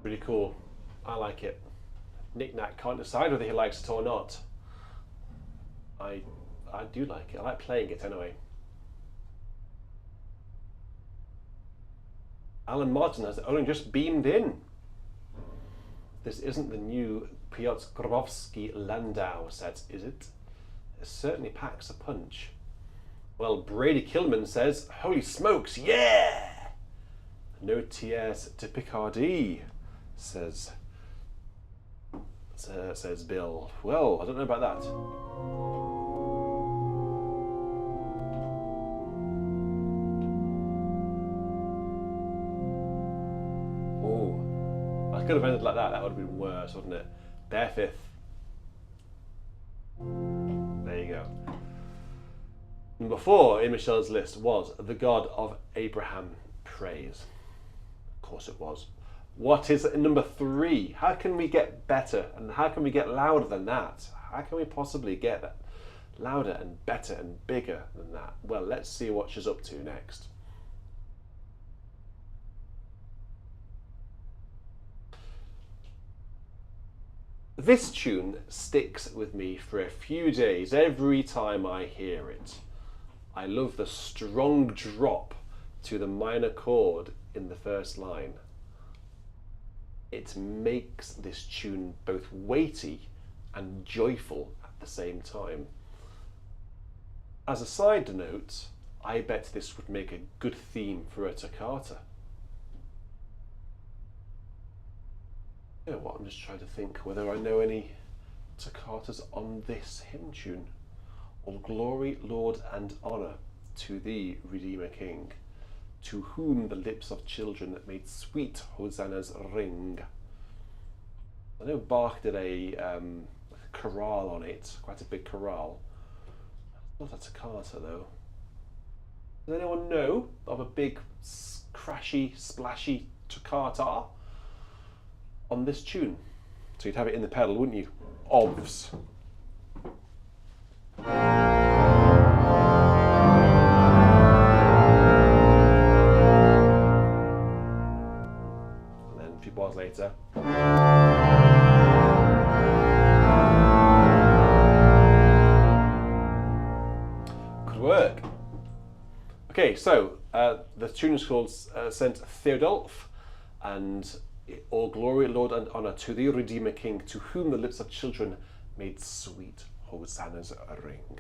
Speaker 1: Pretty cool. I like it. Knick-Knack can't decide whether he likes it or not. I do like it. I like playing it anyway. Alan Martin has only just beamed in. This isn't the new Piotr Grabowski Landau set, is it? It certainly packs a punch. Well, Brady Killman says, holy smokes, yeah! No tiers to Picardie, says Bill. Well, I don't know about that. Oh, I could have ended like that. That would have been worse, wouldn't it? Bear fifth. There you go. Number 4 in Michelle's list was The God of Abraham Praise. Of course it was. What is number 3? How can we get better and how can we get louder than that? How can we possibly get that louder and better and bigger than that? Well, let's see what she's up to next. This tune sticks with me for a few days every time I hear it. I love the strong drop to the minor chord in the first line. It makes this tune both weighty and joyful at the same time. As a side note, I bet this would make a good theme for a toccata. You know what, I'm just trying to think whether I know any toccatas on this hymn tune. All glory, laud and honour to thee, Redeemer King, to whom the lips of children made sweet hosannas ring. I know Bach did a chorale on it, quite a big chorale. Not a toccata though. Does anyone know of a big crashy, splashy toccata on this tune? So you'd have it in the pedal, wouldn't you? Ovs. And then a few bars later. Could work. Okay, so the tune is called Saint Theodulf, and all glory, laud and honour to the Redeemer King, to whom the lips of children made sweet hosannas ring.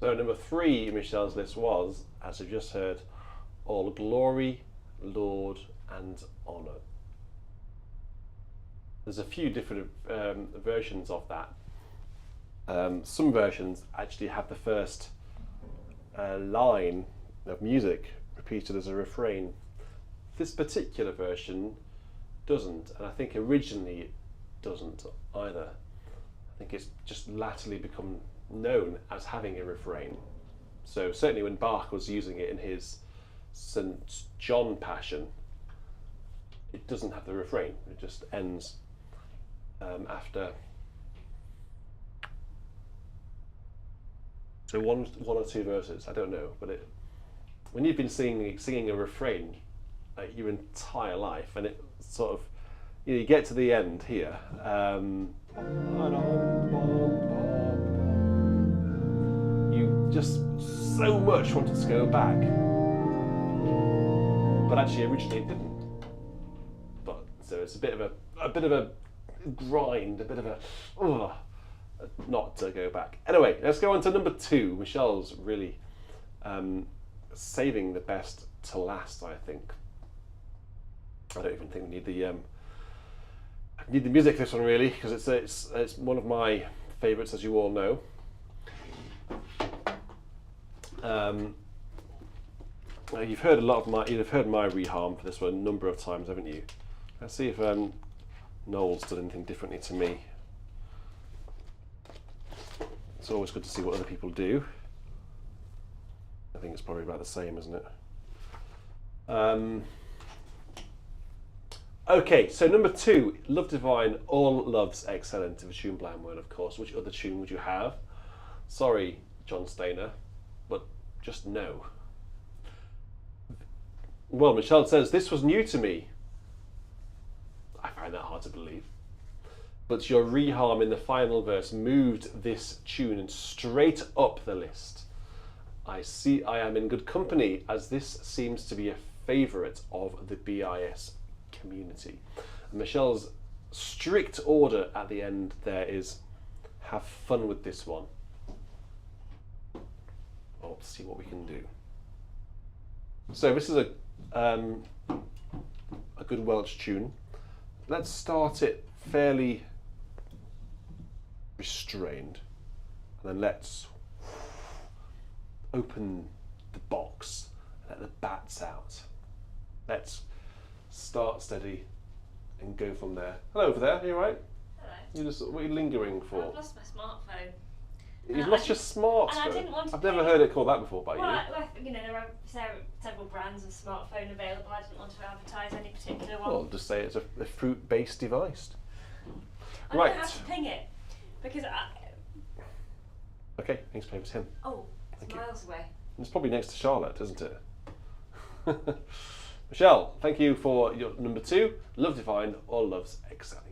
Speaker 1: So number 3 in Michelle's list was, as we've just heard, all glory, laud, and honour. There's a few different versions of that. Some versions actually have the first line of music repeated as a refrain. This particular version doesn't, and I think originally it doesn't either. I think it's just latterly become known as having a refrain. So certainly when Bach was using it in his St. John Passion, it doesn't have the refrain. It just ends after. So one or two verses, I don't know, but when you've been singing a refrain your entire life, and it sort of, you get to the end here, you just so much wanted to go back, but actually originally it didn't. But so it's a bit of a grind, a bit of a not to go back. Anyway, let's go on to number 2. Michelle's really saving the best to last, I think. I don't even think we need the music for this one really, because it's one of my favourites, as you all know. You've heard my reharm for this one a number of times, haven't you? Let's see if Noel's done anything differently to me. It's always good to see what other people do. I think it's probably about the same, isn't it? Okay, so number 2, Love Divine, All Loves Excellent, of a tune Blandword, of course. Which other tune would you have? Sorry, John Stainer, but just no. Well, Michelle says, this was new to me. I find that hard to believe. But your reharm in the final verse moved this tune straight up the list. I see I am in good company, as this seems to be a favourite of the BIS community. And Michelle's strict order at the end there is, have fun with this one. Well, let's see what we can do. So this is a good Welsh tune. Let's start it fairly restrained, and then let's open the box and let the bats out. Let's start steady and go from there. Hello over there, are you alright?
Speaker 2: Hello.
Speaker 1: What are you lingering for?
Speaker 2: I've lost my smartphone.
Speaker 1: You've lost your smartphone?
Speaker 2: And I didn't want to
Speaker 1: I've never heard it called that before by you.
Speaker 2: There are several brands of smartphone available. I didn't want to advertise any particular one.
Speaker 1: Well, just say it's a fruit-based device.
Speaker 2: I don't know how to ping it, because
Speaker 1: Okay, thanks for him.
Speaker 2: Oh, it's miles away.
Speaker 1: It's probably next to Charlotte, isn't it? Michelle, thank you for your number 2, Love Divine, All Loves Excelling.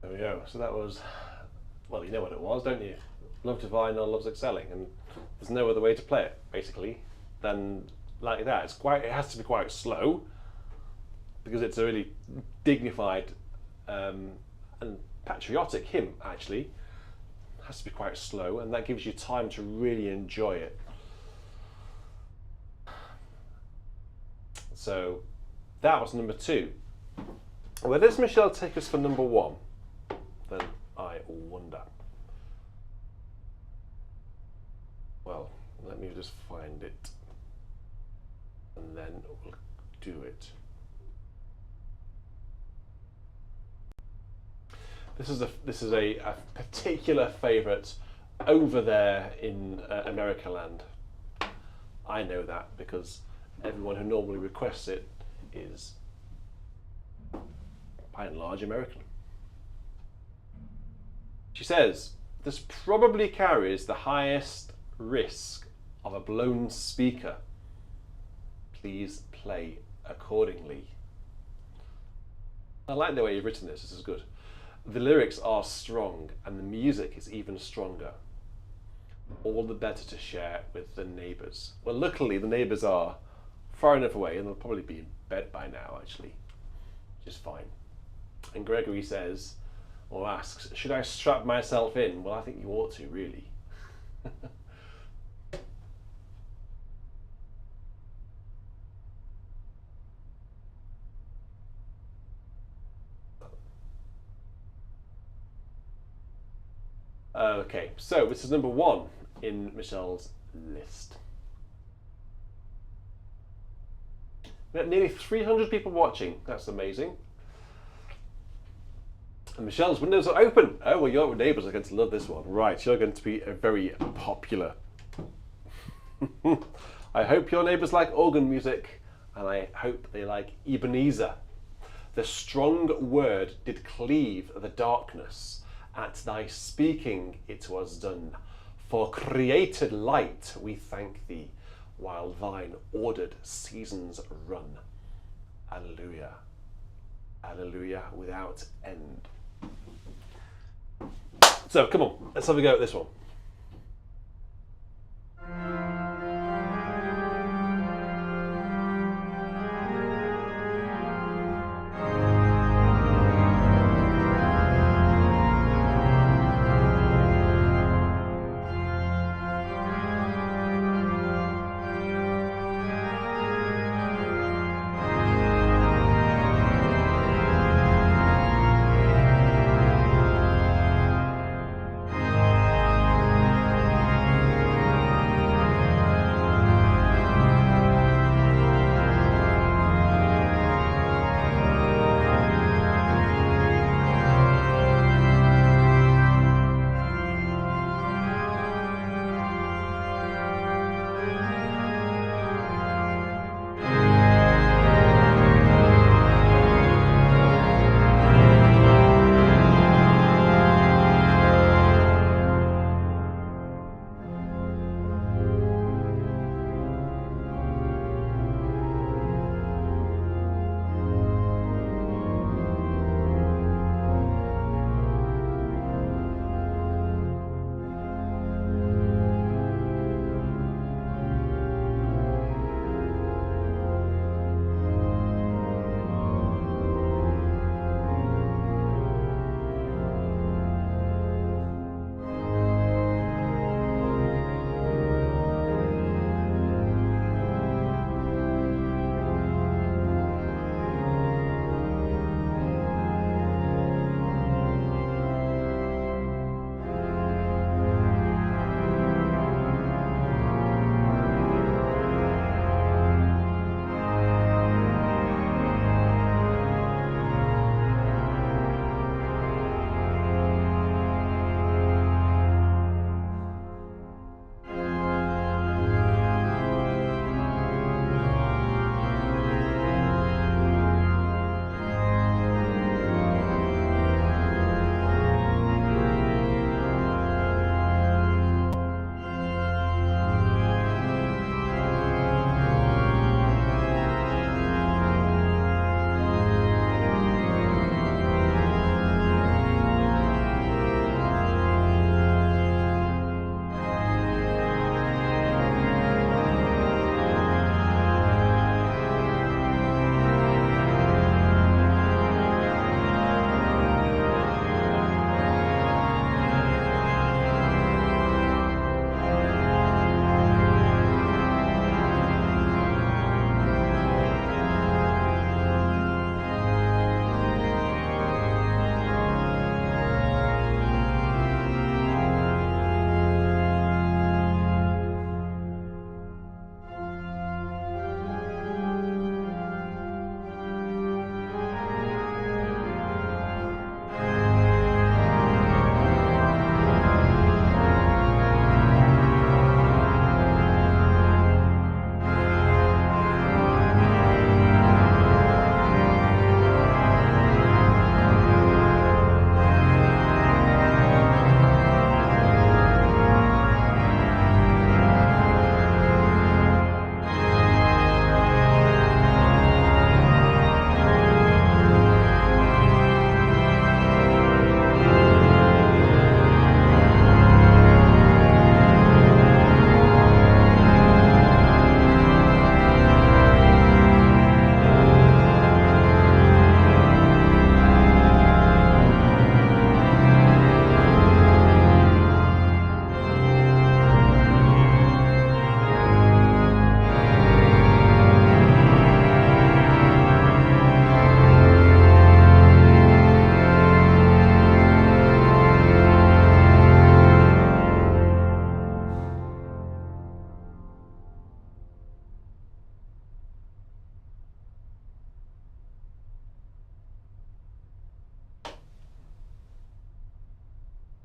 Speaker 1: There we go. So that was, well, you know what it was, don't you? Love divine or love's excelling, and there's no other way to play it, basically, than like that. It has to be quite slow, because it's a really dignified and patriotic hymn, actually. It has to be quite slow, and that gives you time to really enjoy it. So that was number 2. Where does Michelle take us for number 1? Then I wonder. Well, let me just find it, and then we'll do it. This is a particular favourite over there in America land. I know that because everyone who normally requests it is, by and large, American. She says, this probably carries the highest risk of a blown speaker. Please play accordingly. I like the way you've written this. This is good. The lyrics are strong and the music is even stronger. All the better to share with the neighbours. Well, luckily the neighbours are far enough away and they'll probably be in bed by now, actually, which is fine. And Gregory says, or asks, should I strap myself in? Well, I think you ought to, really. Okay, so this is number 1 in Michelle's list. We have nearly 300 people watching. That's amazing. And Michelle's windows are open. Oh, well, your neighbours are going to love this one. Right, you're going to be very popular. I hope your neighbours like organ music, and I hope they like Ebenezer. The strong word did cleave the darkness. At thy speaking it was done. For created light we thank thee, while thine ordered seasons run. Alleluia. Alleluia without end. So come on, let's have a go at this one.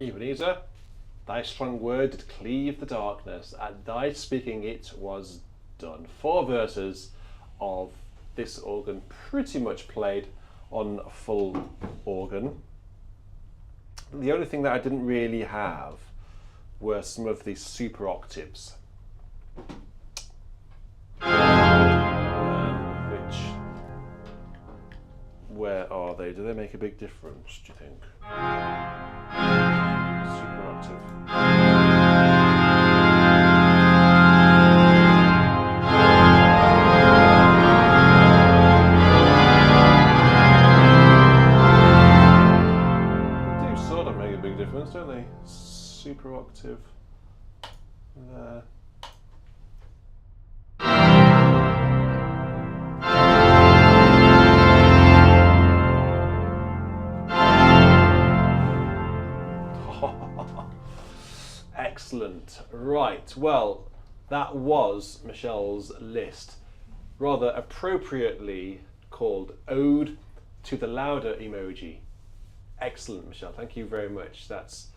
Speaker 1: Ebenezer, thy strong word did cleave the darkness. At thy speaking it was done. 4 verses of this organ, pretty much played on a full organ. The only thing that I didn't really have were some of the super octaves, where are they? Do they make a big difference, do you think? Super octave. Don't they? Super octave there. Excellent. Right, well, that was Michelle's list, rather appropriately called Ode to the Louder Emoji. Excellent, Michelle. Thank you very much. That's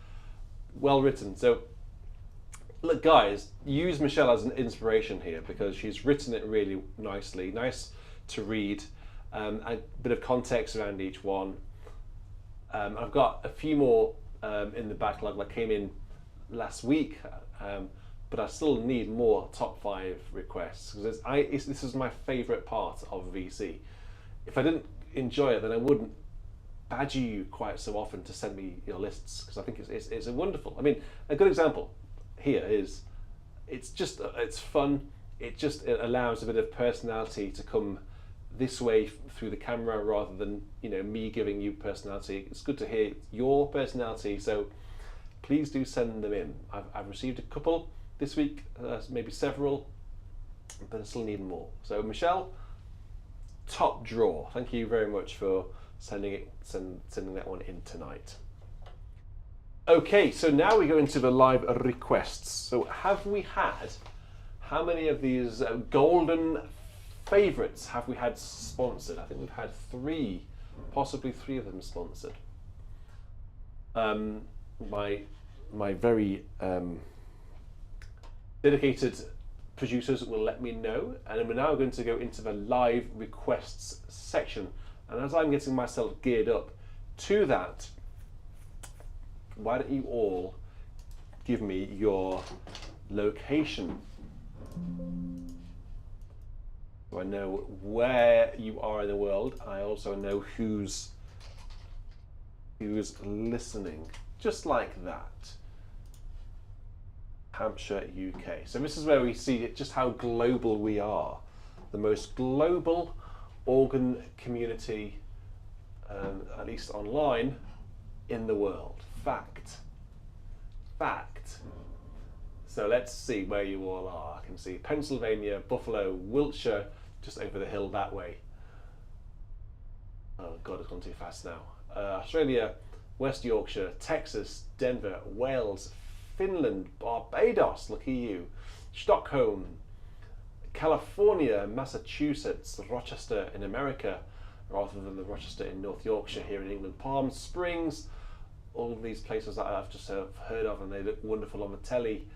Speaker 1: well written. So, look, guys, use Michelle as an inspiration here because she's written it really nicely. Nice to read. A bit of context around each one. I've got a few more in the backlog that came in last week, but I still need more top 5 requests because this is my favourite part of VC. If I didn't enjoy it, then I wouldn't badger you quite so often to send me your lists because I think it's a wonderful. I mean, a good example here is it's fun. It allows a bit of personality to come this way through the camera rather than me giving you personality. It's good to hear your personality, so please do send them in. I've received a couple this week, maybe several, but I still need more. So Michelle, top draw. Thank you very much for sending that one in tonight. Okay, so now we go into the live requests. So how many of these golden favourites have we had sponsored? I think we've had 3, possibly 3 of them sponsored. My very dedicated producers will let me know, and we're now going to go into the live requests section. And as I'm getting myself geared up to that, why don't you all give me your location so I know where you are in the world. I also know who's listening, just like that. Hampshire, UK. So this is where we see just how global we are. The most global organ community, at least online, in the world. Fact. So let's see where you all are. I can see Pennsylvania, Buffalo, Wiltshire, just over the hill that way. Oh God, it's gone too fast now. Australia, West Yorkshire, Texas, Denver, Wales, Finland, Barbados, look at you, Stockholm, California, Massachusetts, Rochester in America, rather than the Rochester in North Yorkshire here in England, Palm Springs, all these places that I've just heard of and they look wonderful on the telly.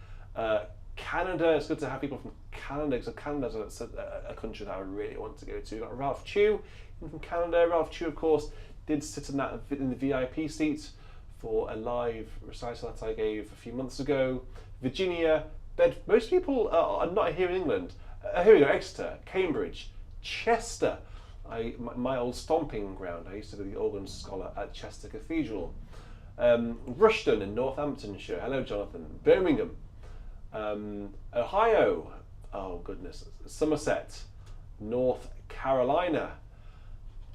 Speaker 1: Canada, it's good to have people from Canada because Canada's a country that I really want to go to. Got Ralph Chew from Canada. Ralph Chew, of course, did sit in the VIP seat for a live recital that I gave a few months ago. Virginia, most people are not here in England. Here we go, Exeter, Cambridge, Chester, my old stomping ground. I used to be the organ scholar at Chester Cathedral. Rushden in Northamptonshire, hello Jonathan. Birmingham, Ohio, oh goodness, Somerset, North Carolina,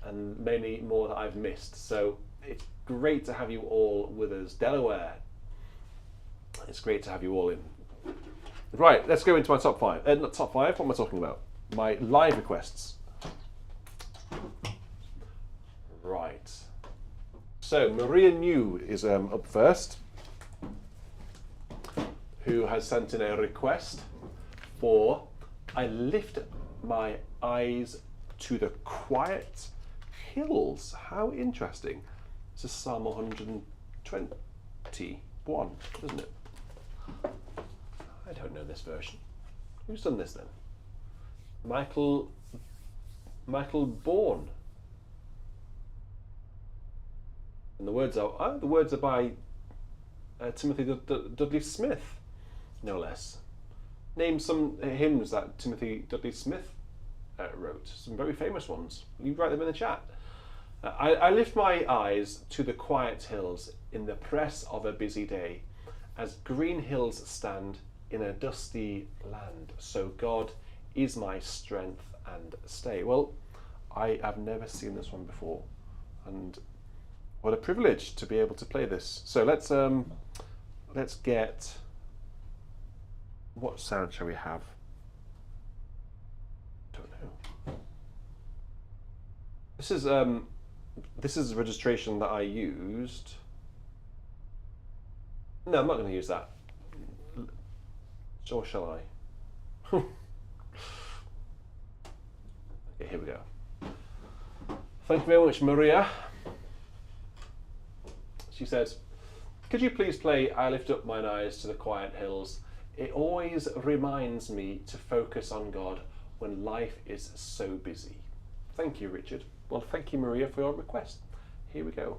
Speaker 1: and many more that I've missed. So it's great to have you all with us. Delaware, it's great to have you all in. Right, let's go into my top 5. Not top 5, what am I talking about? My live requests. Right. So Maria New is up first, who has sent in a request for I lift my eyes to the quiet hills. How interesting. This is Psalm 120. 81, doesn't it? I don't know this version. Who's done this then? Michael Bourne. And the words are by Timothy Dudley Smith, no less. Name some hymns that Timothy Dudley Smith wrote. Some very famous ones. You write them in the chat. I lift my eyes to the quiet hills in the press of a busy day, as green hills stand in a dusty land. So God is my strength and stay. Well, I have never seen this one before, and what a privilege to be able to play this. So let's get, what sound shall we have? Don't know. This is a registration that I used. No, I'm not going to use that. Or shall I? Okay, here we go. Thank you very much, Maria. She says, could you please play I Lift Up Mine Eyes to the Quiet Hills? It always reminds me to focus on God when life is so busy. Thank you, Richard. Well, thank you, Maria, for your request. Here we go.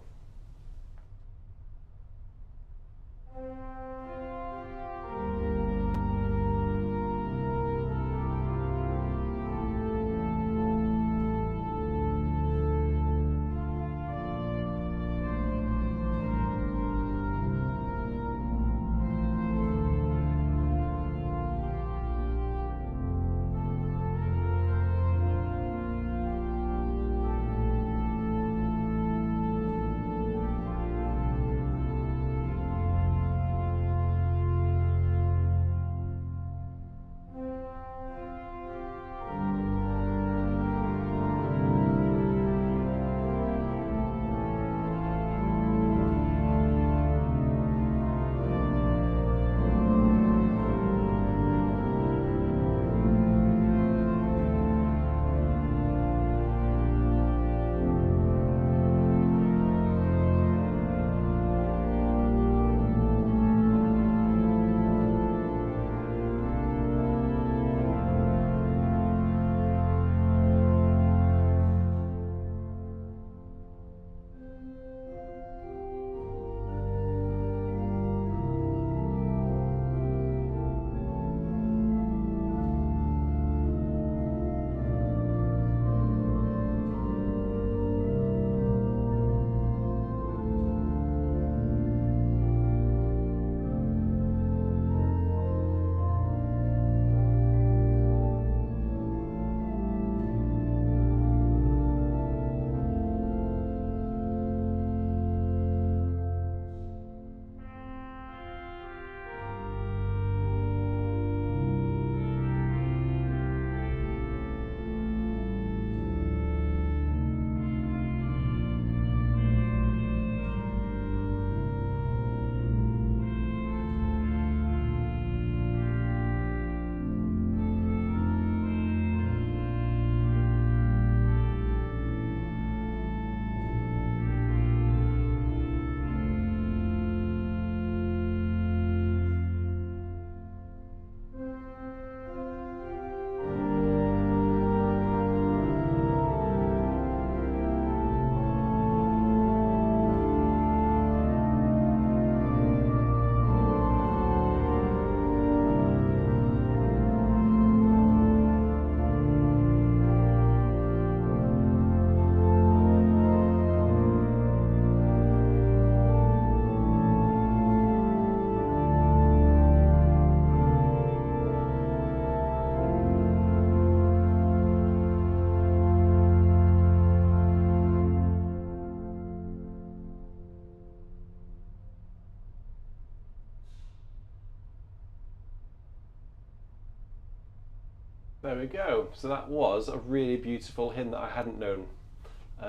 Speaker 1: There we go. So that was a really beautiful hymn that I hadn't known.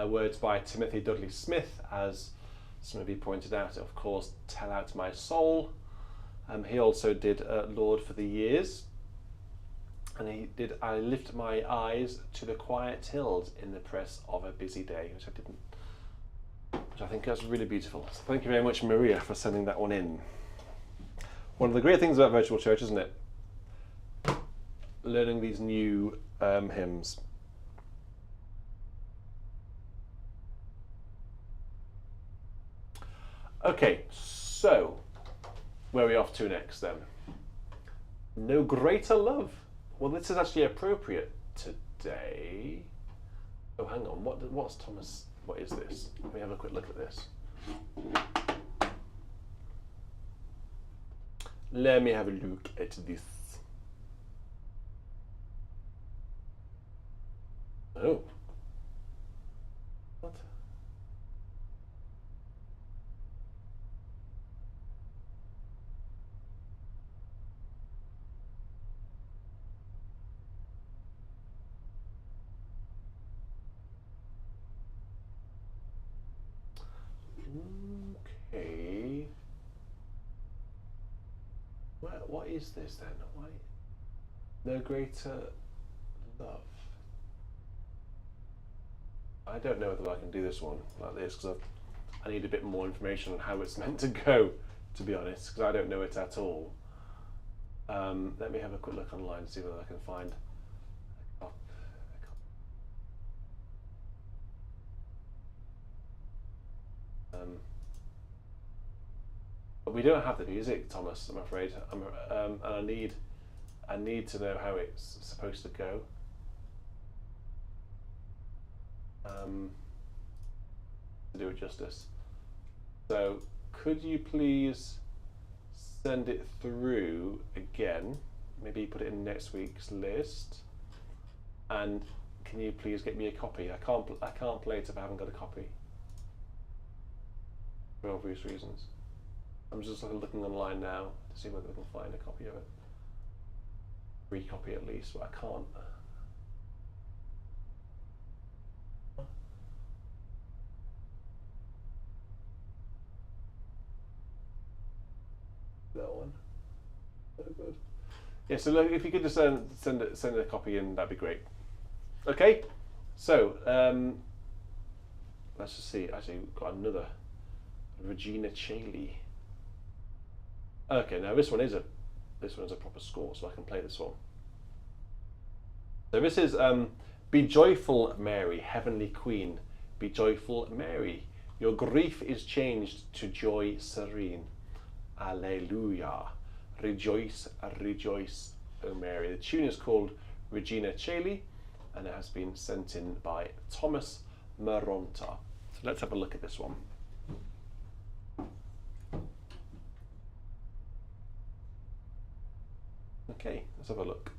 Speaker 1: Words by Timothy Dudley Smith, as some of you pointed out, of course, Tell Out My Soul. He also did Laud for the Years. And he did I Lift My Eyes to the Quiet Hills in the Press of a Busy Day, which I didn't which I think is really beautiful. So thank you very much, Maria, for sending that one in. One of the great things about virtual church, isn't it? Learning these new hymns. Okay, so where are we off to next then? No greater love. Well, this is actually appropriate today. Oh, hang on. What's Thomas? What is this? Let me have a quick look at this. Let me have a look at this. Oh. What? Okay. What is this then? Why? No greater love. I don't know whether I can do this one like this because I need a bit more information on how it's meant to go, to be honest, because I don't know it at all. Let me have a quick look online to see whether I can find a copy. But we don't have the music, Thomas, I'm afraid. And I need to know how it's supposed to go. To do it justice. So could you please send it through again? Maybe put it in next week's list. And can you please get me a copy? I can't play it if I haven't got a copy. For obvious reasons. I'm just looking online now to see whether I can find a copy of it. Free copy at least, but I can't. That one. Oh, good. Yeah, so look, if you could just send a copy in, that'd be great. Okay, so let's just see. Actually, we've got another Regina Caeli. Okay, now this one is a proper score, so I can play this one. So this is Be joyful, Mary, heavenly Queen. Be joyful, Mary. Your grief is changed to joy serene. Alleluia. Rejoice, rejoice, O Mary. The tune is called Regina Caeli, and it has been sent in by Thomas Maronta. So let's have a look at this one. Okay, let's have a look.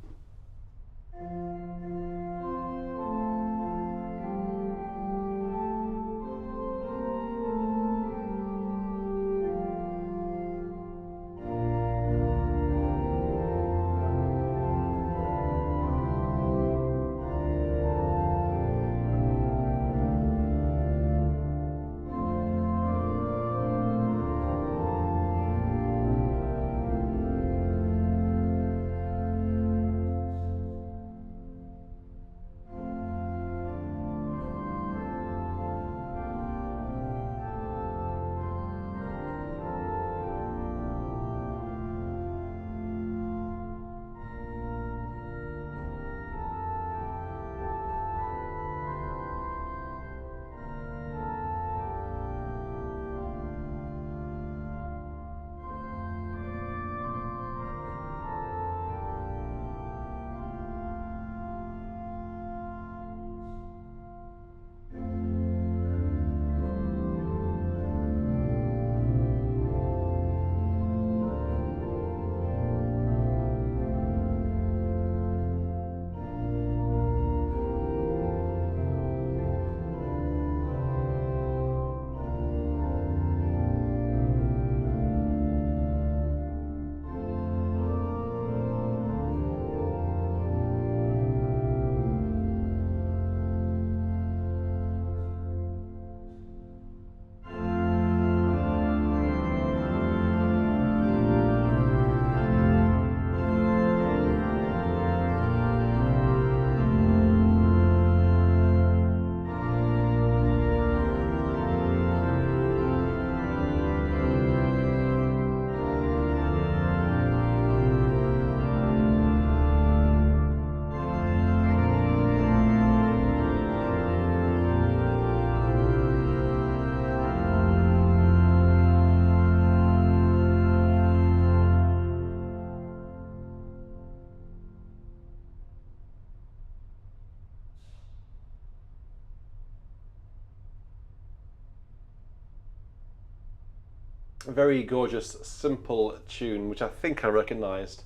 Speaker 1: A very gorgeous, simple tune, which I think I recognised.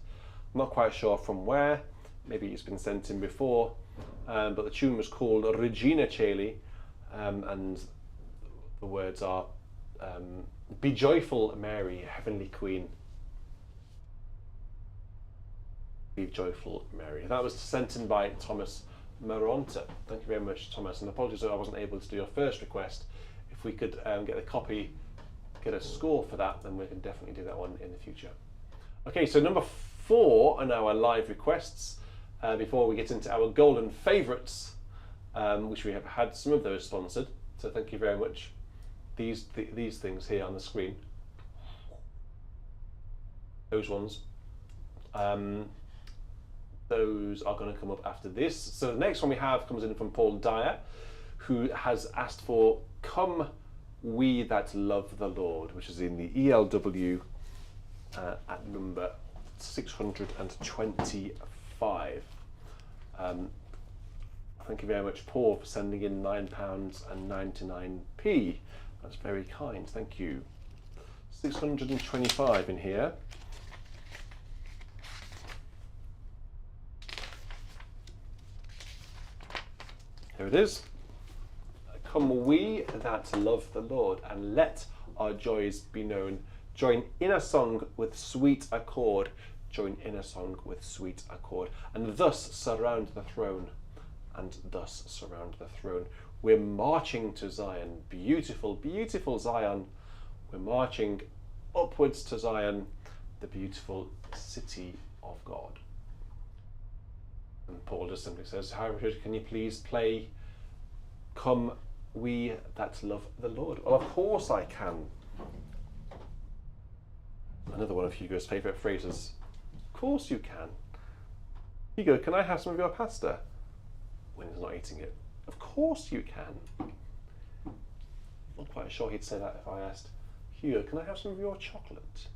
Speaker 1: I'm not quite sure from where. Maybe it's been sent in before. But the tune was called Regina Caeli, and the words are, "Be joyful, Mary, heavenly Queen." Be joyful, Mary. That was sent in by Thomas Maronta. Thank you very much, Thomas. And apologies that I wasn't able to do your first request. If we could get a copy, get a score for that, then we can definitely do that one in the future. Okay, so number 4 on our live requests. Before we get into our golden favourites, which we have had some of those sponsored. So thank you very much. These things here on the screen. Those ones. Those are going to come up after this. So the next one we have comes in from Paul Dyer, who has asked for "Come We That Love the Lord," which is in the ELW at number 625. Thank you very much, Paul, for sending in £9.99. That's very kind, thank you. 625 in here. Here it is. "Come we that love the Lord, and let our joys be known. Join in a song with sweet accord. Join in a song with sweet accord. And thus surround the throne. And thus surround the throne. We're marching to Zion. Beautiful, beautiful Zion. We're marching upwards to Zion, the beautiful city of God." And Paul just simply says, "Richard, can you please play 'Come We That Love the Lord'?" Well, of course I can. Another one of Hugo's favourite phrases. Of course you can. "Hugo, can I have some of your pasta?" When he's not eating it. Of course you can. I'm not quite sure he'd say that if I asked, "Hugo, can I have some of your chocolate?"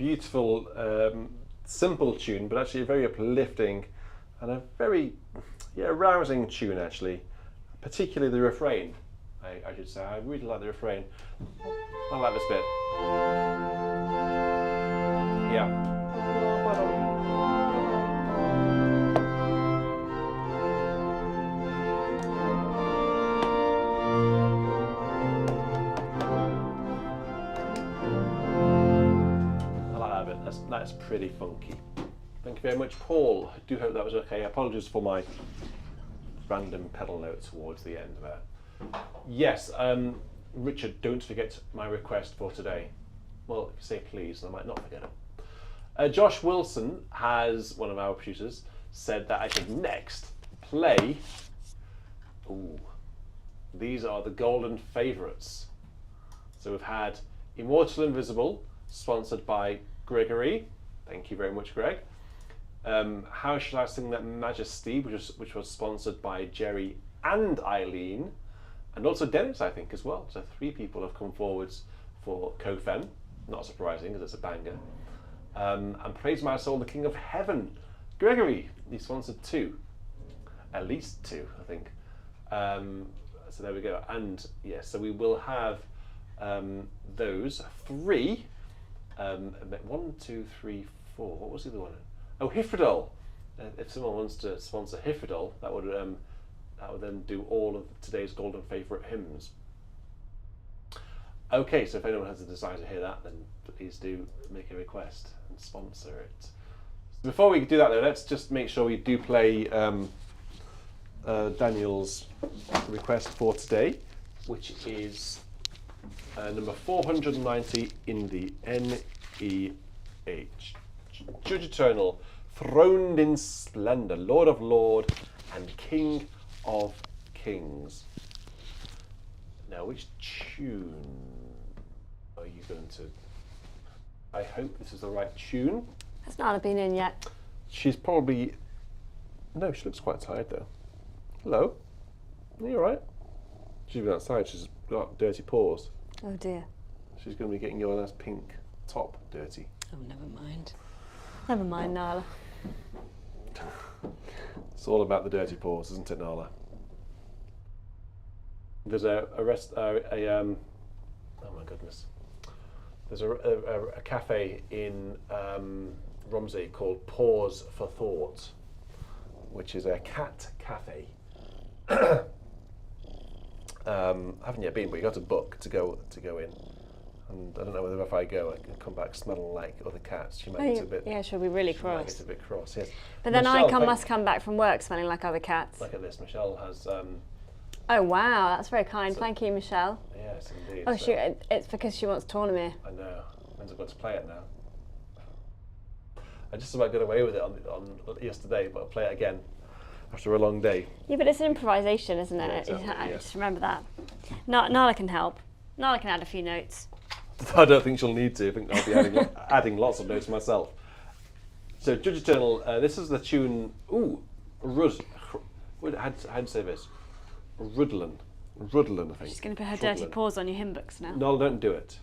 Speaker 1: beautiful, simple tune, but actually a very uplifting and a very rousing tune actually, particularly the refrain, I should say. I really like the refrain. I like this bit. Yeah. That's pretty funky. Thank you very much, Paul. I do hope that was okay. Apologies for my random pedal note towards the end there. Yes, Richard, don't forget my request for today. Well, if you say please, I might not forget it. Josh Wilson has, one of our producers, said that I should next play. Ooh, these are the golden favourites. So we've had Immortal Invisible, sponsored by Gregory. Thank you very much, Greg. How Should I Sing That Majesty, which was sponsored by Jerry and Eileen, and also Dennis, I think, as well. So 3 people have come forwards for Kofen. Not surprising, because it's a banger. And Praise My Soul, the King of Heaven. Gregory, he sponsored 2. At least 2, I think. So there we go. And yes, so we will have those 3. 1, 2, 3, 4. What was the other one? Oh, Hifridol. If someone wants to sponsor Hifridol, that would then do all of today's golden favourite hymns. Okay, so if anyone has a desire to hear that, then please do make a request and sponsor it. Before we do that, though, let's just make sure we do play Daniel's request for today, which is number 490 in the NEH. Judge Eternal, throned in splendour, Lord of Lords and King of Kings. Now, which tune are you going to... I hope this is the right tune.
Speaker 3: Has Nala been in yet?
Speaker 1: She's probably... No, she looks quite tired though. Hello? Are you alright? She's been outside, she's got dirty paws.
Speaker 3: Oh dear.
Speaker 1: She's going to be getting your nice pink top dirty.
Speaker 3: Oh, never mind. Never mind, Nala.
Speaker 1: It's all about the dirty paws, isn't it, Nala? There's oh my goodness. There's a cafe in Romsey called Pause for Thought, which is a cat cafe. I haven't yet been, but you got to book to go in. And I don't know whether if I go, I can come back smelling like other cats. She might get a bit.
Speaker 3: Yeah, she'll be really cross.
Speaker 1: Might get a bit cross, yes.
Speaker 3: But then
Speaker 1: Michelle,
Speaker 3: must come back from work smelling like other cats.
Speaker 1: Look at this. Michelle has.
Speaker 3: Oh wow, that's very kind. Thank you, Michelle.
Speaker 1: Yes, indeed.
Speaker 3: Oh, so it's because she wants Tournemire.
Speaker 1: I know. Means I've got to play it now. I just about got away with it on yesterday, but I'll play it again after a long day.
Speaker 3: Yeah, but it's an improvisation, isn't it?
Speaker 1: Yeah, exactly,
Speaker 3: I
Speaker 1: yeah.
Speaker 3: just remember that. Nala can help. Nala can add a few notes.
Speaker 1: I don't think she'll need to. I think I'll be adding lots of notes myself. So, Judge Eternal, this is the tune. Ooh, how'd you say this? Rudlin, I think.
Speaker 3: She's going to put her dirty paws on your hymn books now.
Speaker 1: No, don't do it.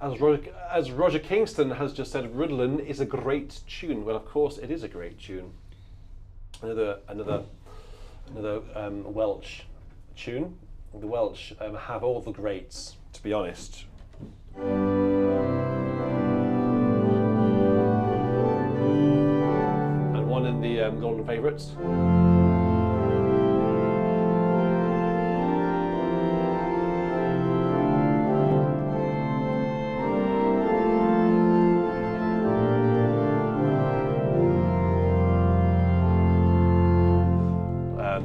Speaker 1: As Roger Kingston has just said, Rudlin is a great tune. Well, of course, it is a great tune. Another Welsh tune. The Welsh have all the greats, to be honest. And one in the Golden Favourites.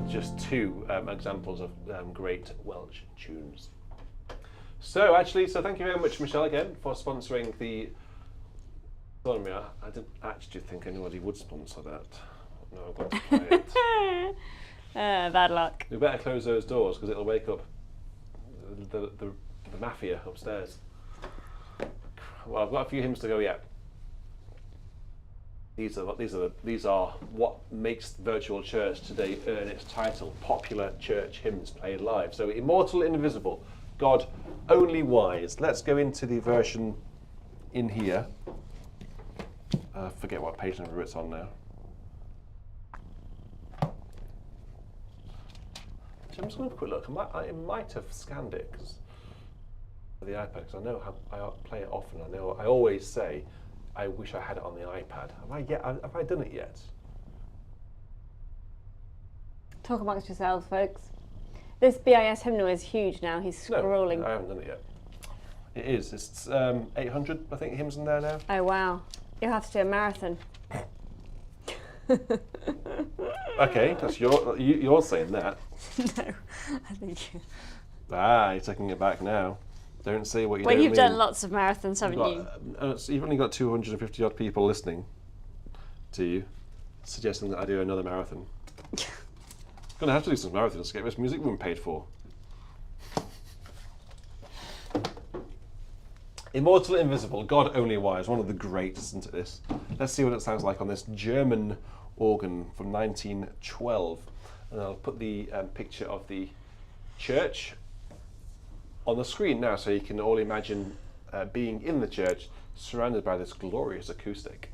Speaker 1: Just two examples of great Welsh tunes. So thank you very much, Michelle, again, for sponsoring the Tournemire. I didn't actually think anybody would sponsor that. No, I've got to try it.
Speaker 3: Bad luck.
Speaker 1: We better close those doors because it'll wake up the mafia upstairs. Well, I've got a few hymns to go yet. These are what makes virtual church today earn its title: popular church hymns played live. So Immortal, Invisible, God Only Wise. Let's go into the version in here. I forget what page number it's on now. I'm just going to have a quick look. I might have scanned it for the iPad because I know how I play it often. I always say, I wish I had it on the iPad. Have I done it yet?
Speaker 3: Talk amongst yourselves, folks. This BIS hymnal is huge now. He's scrolling.
Speaker 1: No, I haven't done it yet. It is. It's 800, I think, hymns in there now.
Speaker 3: Oh, wow. You'll have to do a marathon.
Speaker 1: Okay, that's you're saying that.
Speaker 3: No, I think you...
Speaker 1: You're taking it back now. Don't say what you don't
Speaker 3: Well,
Speaker 1: mean.
Speaker 3: you've done lots of marathons, haven't you?
Speaker 1: You've only got 250 odd people listening to you, suggesting that I do another marathon. Going to have to do some marathons to get this music room paid for. Immortal, Invisible, God Only Wise, one of the greats, isn't it, this? Let's see what it sounds like on this German organ from 1912. And I'll put the picture of the church on the screen now, so you can all imagine being in the church surrounded by this glorious acoustic.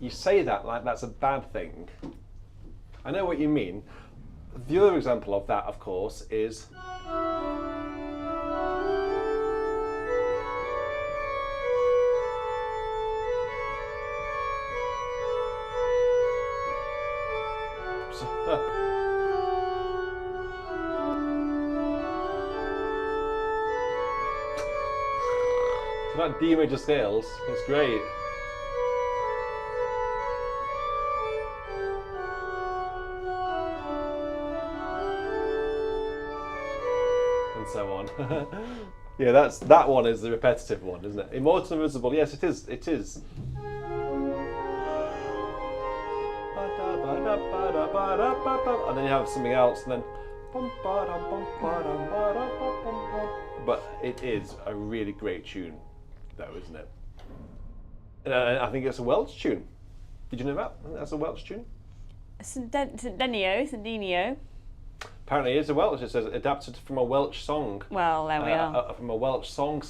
Speaker 1: you say that like that's a bad thing. I know what you mean. The other example of that, of course, is so that D major scales, it's great. And so on. Yeah, that one is the repetitive one, isn't it? Immortal and invisible, yes it is. It is. And then you have something else, and then. But it is a really great tune, though, isn't it? I think it's a Welsh tune. Did you know that? I think that's a Welsh tune.
Speaker 3: St Denio.
Speaker 1: Apparently, it's a Welsh. It says adapted from a Welsh song.
Speaker 3: Well, there we are.
Speaker 1: From a Welsh song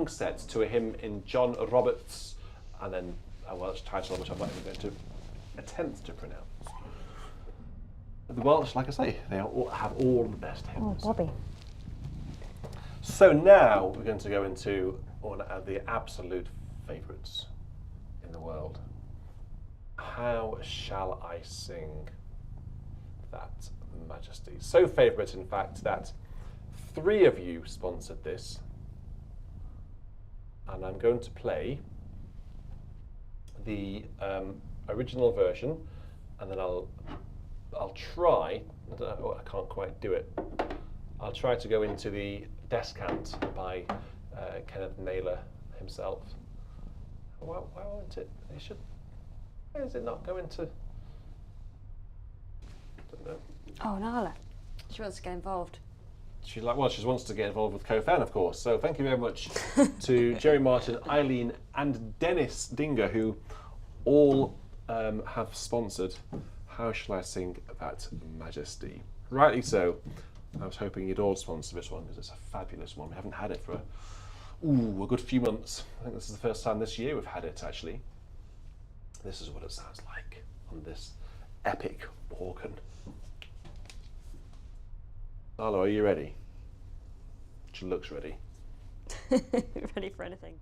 Speaker 1: set to a hymn in John Roberts, and then a Welsh title, which I'm not even going to attempt to pronounce. The Welsh, like I say, they have all the best hymns.
Speaker 3: Oh, Bobby.
Speaker 1: So now we're going to go into one of the absolute favourites in the world. How shall I sing that majesty? So favourite, in fact, that 3 of you sponsored this, and I'm going to play the original version, and then I'll try. I don't know, I can't quite do it. I'll try to go into the descant by Kenneth Naylor himself. Why won't it? It should. Why does it not go into? I don't know.
Speaker 3: Oh, Nala. She wants to get involved.
Speaker 1: She wants to get involved with Co-Fan, of course. So thank you very much to Jerry Martin, Eileen, and Dennis Dinger, who all have sponsored How Shall I Sing That Majesty. Rightly so. I was hoping you'd all sponsor this one because it's a fabulous one. We haven't had it for a good few months. I think this is the first time this year we've had it, actually. This is what it sounds like on this epic organ. Arlo, are you ready? She looks ready.
Speaker 3: Ready for anything.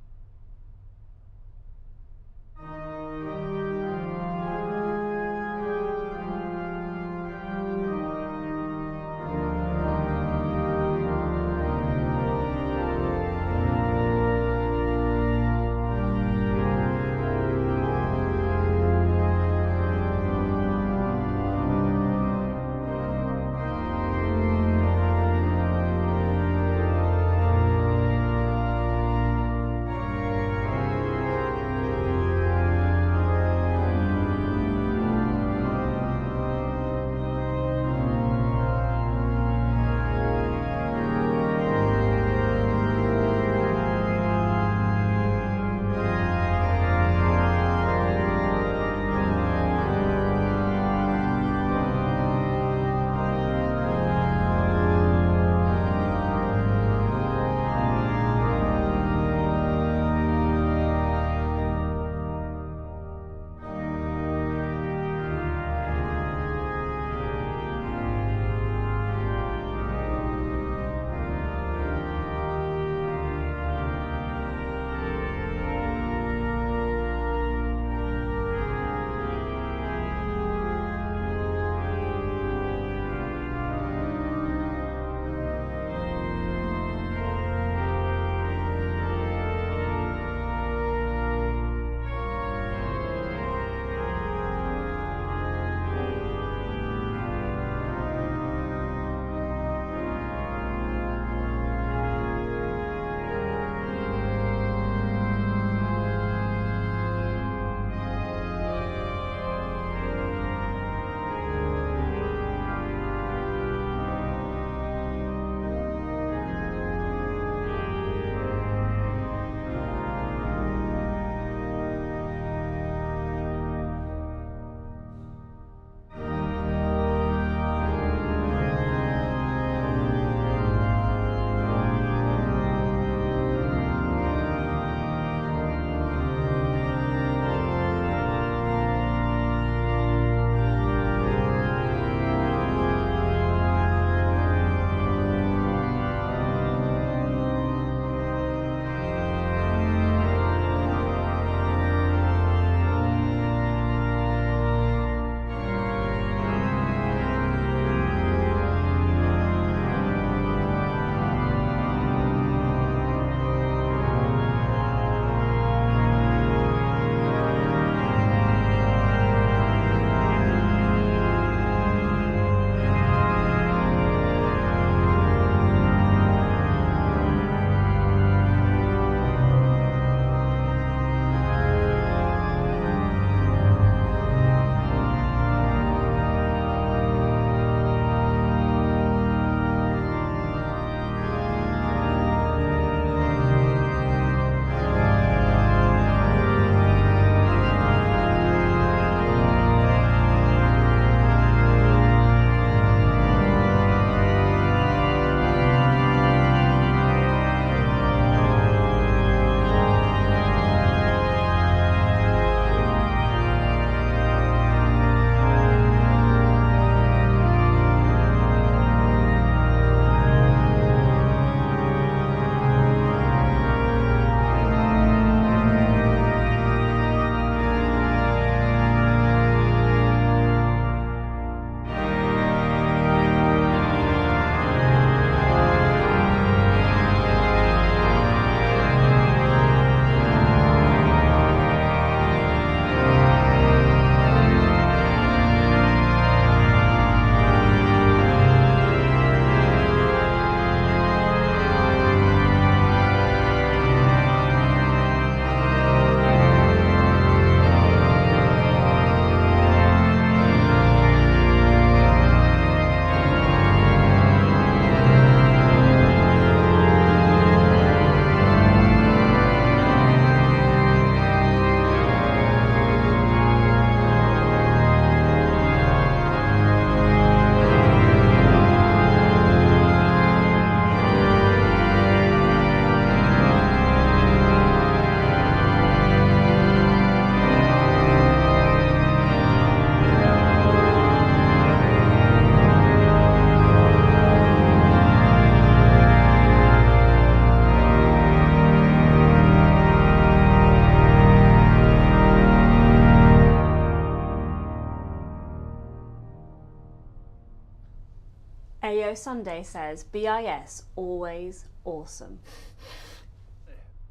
Speaker 3: AO Sunday says, BIS, always awesome.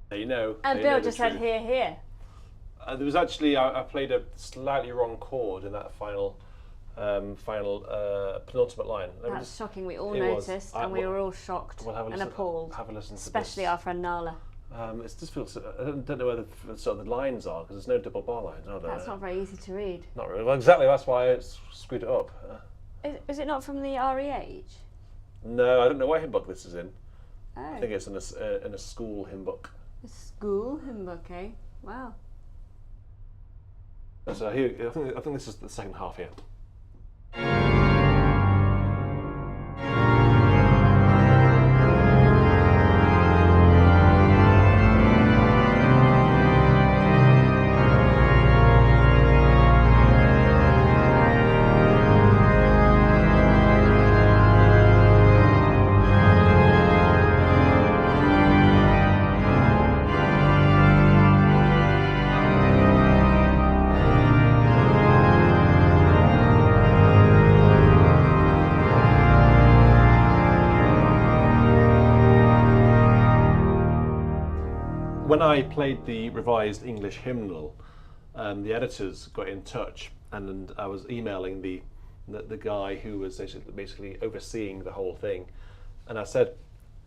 Speaker 1: There you know.
Speaker 3: And
Speaker 1: there you
Speaker 3: Bill
Speaker 1: know
Speaker 3: just
Speaker 1: the
Speaker 3: said,
Speaker 1: truth.
Speaker 3: here, here.
Speaker 1: There was actually, I played a slightly wrong chord in that final penultimate line. Let me
Speaker 3: That's
Speaker 1: just-
Speaker 3: shocking. We all
Speaker 1: it was.
Speaker 3: noticed,
Speaker 1: I-
Speaker 3: and we
Speaker 1: well,
Speaker 3: were all shocked
Speaker 1: we'll have a
Speaker 3: and
Speaker 1: listen-
Speaker 3: appalled.
Speaker 1: Have a listen to
Speaker 3: Especially
Speaker 1: this.
Speaker 3: our friend Nala.
Speaker 1: It's difficult to, I don't know where sort of the lines are, because there's no double bar lines, are there?
Speaker 3: That's not very easy to read.
Speaker 1: Not really. Well, exactly, that's why I screwed it up.
Speaker 3: Is it not from the REH?
Speaker 1: No, I don't know what hymn book this is in.
Speaker 3: Oh,
Speaker 1: I think it's in a school hymn book.
Speaker 3: a school hymn book, eh? Wow.
Speaker 1: So here, I think this is the second half here. When I played the revised English hymnal, the editors got in touch, and I was emailing the guy who was basically overseeing the whole thing, and I said,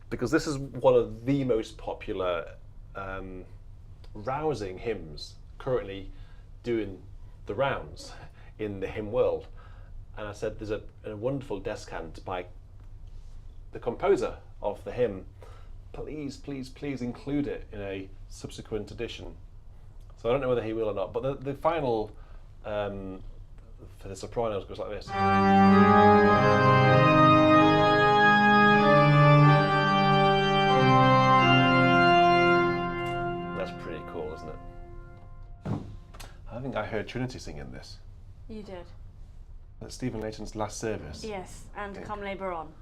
Speaker 1: because this is one of the most popular rousing hymns currently doing the rounds in the hymn world, and I said there's a wonderful descant by the composer of the hymn. Please, please, please include it in a subsequent edition. So I don't know whether he will or not, but the final for the sopranos goes like this. That's pretty cool, isn't it? I think I heard Trinity singing this
Speaker 3: You did.
Speaker 1: at Stephen Layton's last service.
Speaker 3: Yes, and
Speaker 1: Okay.
Speaker 3: Come Labour On.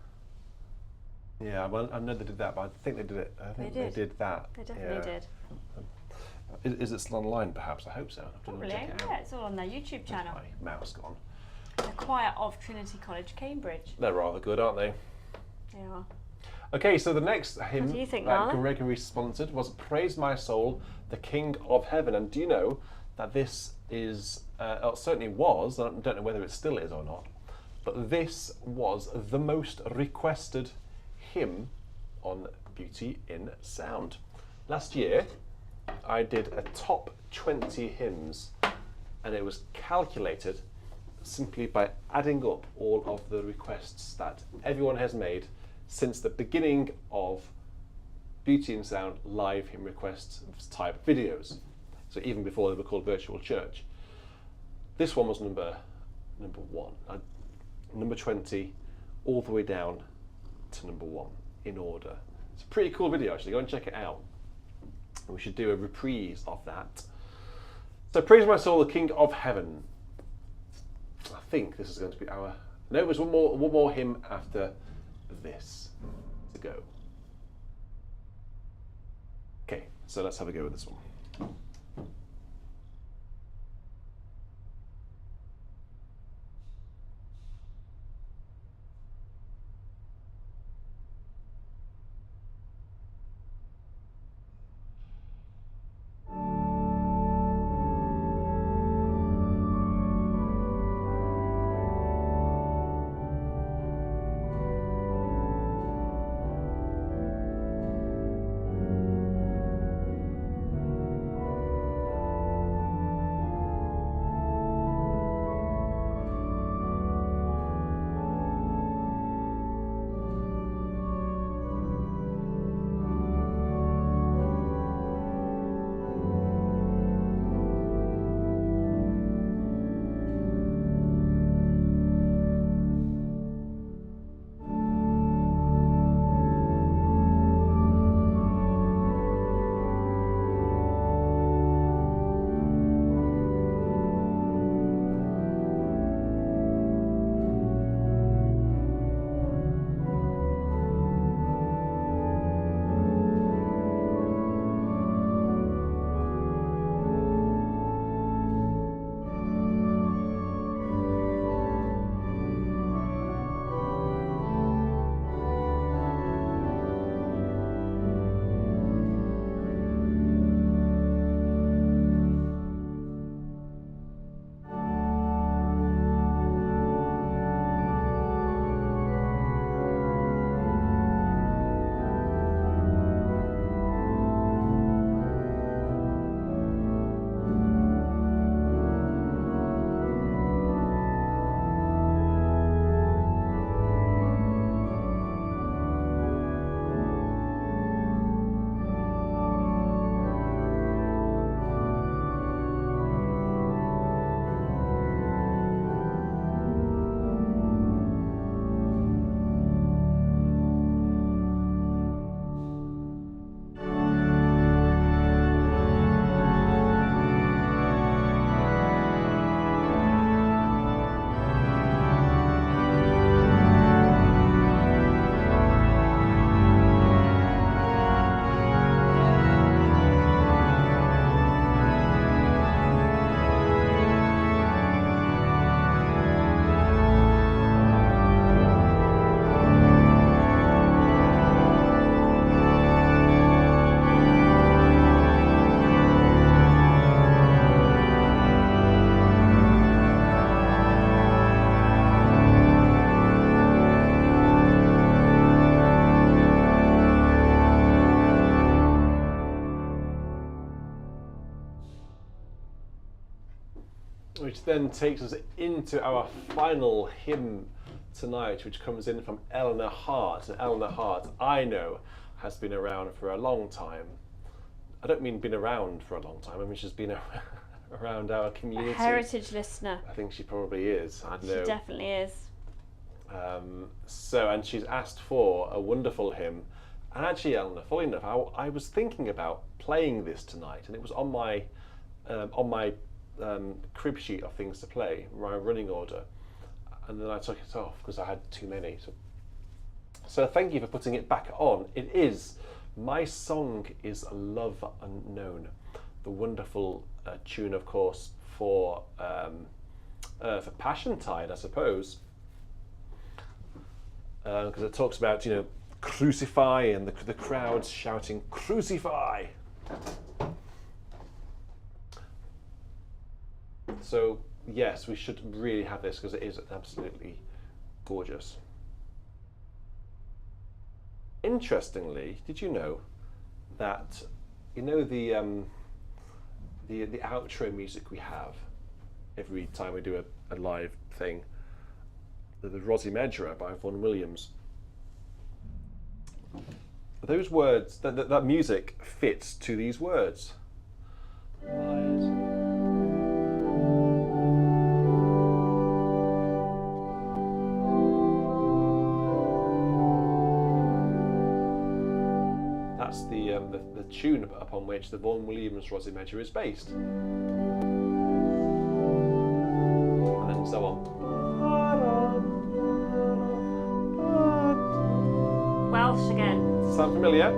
Speaker 1: Yeah, well, I know they did that, but I think they did it. I think
Speaker 3: They
Speaker 1: they did that.
Speaker 3: They definitely
Speaker 1: yeah.
Speaker 3: did.
Speaker 1: Is it still online? Perhaps. I hope so. I have to
Speaker 3: Probably.
Speaker 1: check it out.
Speaker 3: Yeah, it's all on their YouTube channel.
Speaker 1: Where's my mouse gone?
Speaker 3: The choir of Trinity College, Cambridge.
Speaker 1: They're rather good, aren't they?
Speaker 3: They are.
Speaker 1: Okay, so the next hymn
Speaker 3: do you think,
Speaker 1: that
Speaker 3: Lana?
Speaker 1: Gregory sponsored was "Praise My Soul, the King of Heaven." And do you know that this is, it certainly was, I don't know whether it still is or not, but this was the most requested hymn on Beauty in Sound. Last year, I did a top 20 hymns, and it was calculated simply by adding up all of the requests that everyone has made since the beginning of Beauty in Sound live hymn requests type videos. So even before they were called Virtual Church. This one was number one, number 20, all the way down to number 1 in order. It's a pretty cool video, actually. Go and check it out. We should do a reprise of that. So, Praise My Soul, the King of Heaven. I think this is going to be our... No, there's one more hymn after this to go. Okay, so let's have a go with this one. which then takes us into our final hymn tonight, which comes in from Eleanor Hart. And Eleanor Hart, I know, has been around for a long time. I don't mean been around for a long time, I mean she's been around our community.
Speaker 3: A heritage listener.
Speaker 1: I think she probably is. I know.
Speaker 3: She definitely is.
Speaker 1: And she's asked for a wonderful hymn. And actually, Eleanor, fully enough, I was thinking about playing this tonight, and it was on my crib sheet of things to play, my running order, and then I took it off because I had too many. So thank you for putting it back on. It is My Song is Love Unknown, the wonderful tune, of course, for Passiontide, I suppose, because it talks about, you know, crucify, and the crowds shouting crucify. So yes, we should really have this because it is absolutely gorgeous. Interestingly, did you know that, you know, the outro music we have every time we do a live thing, the Rosie Medra by Vaughan Williams, those words, that music fits to these words. That's the tune upon which the Vaughan Williams Rosie Medra is based. And then so on.
Speaker 2: Welsh again.
Speaker 1: Sound familiar?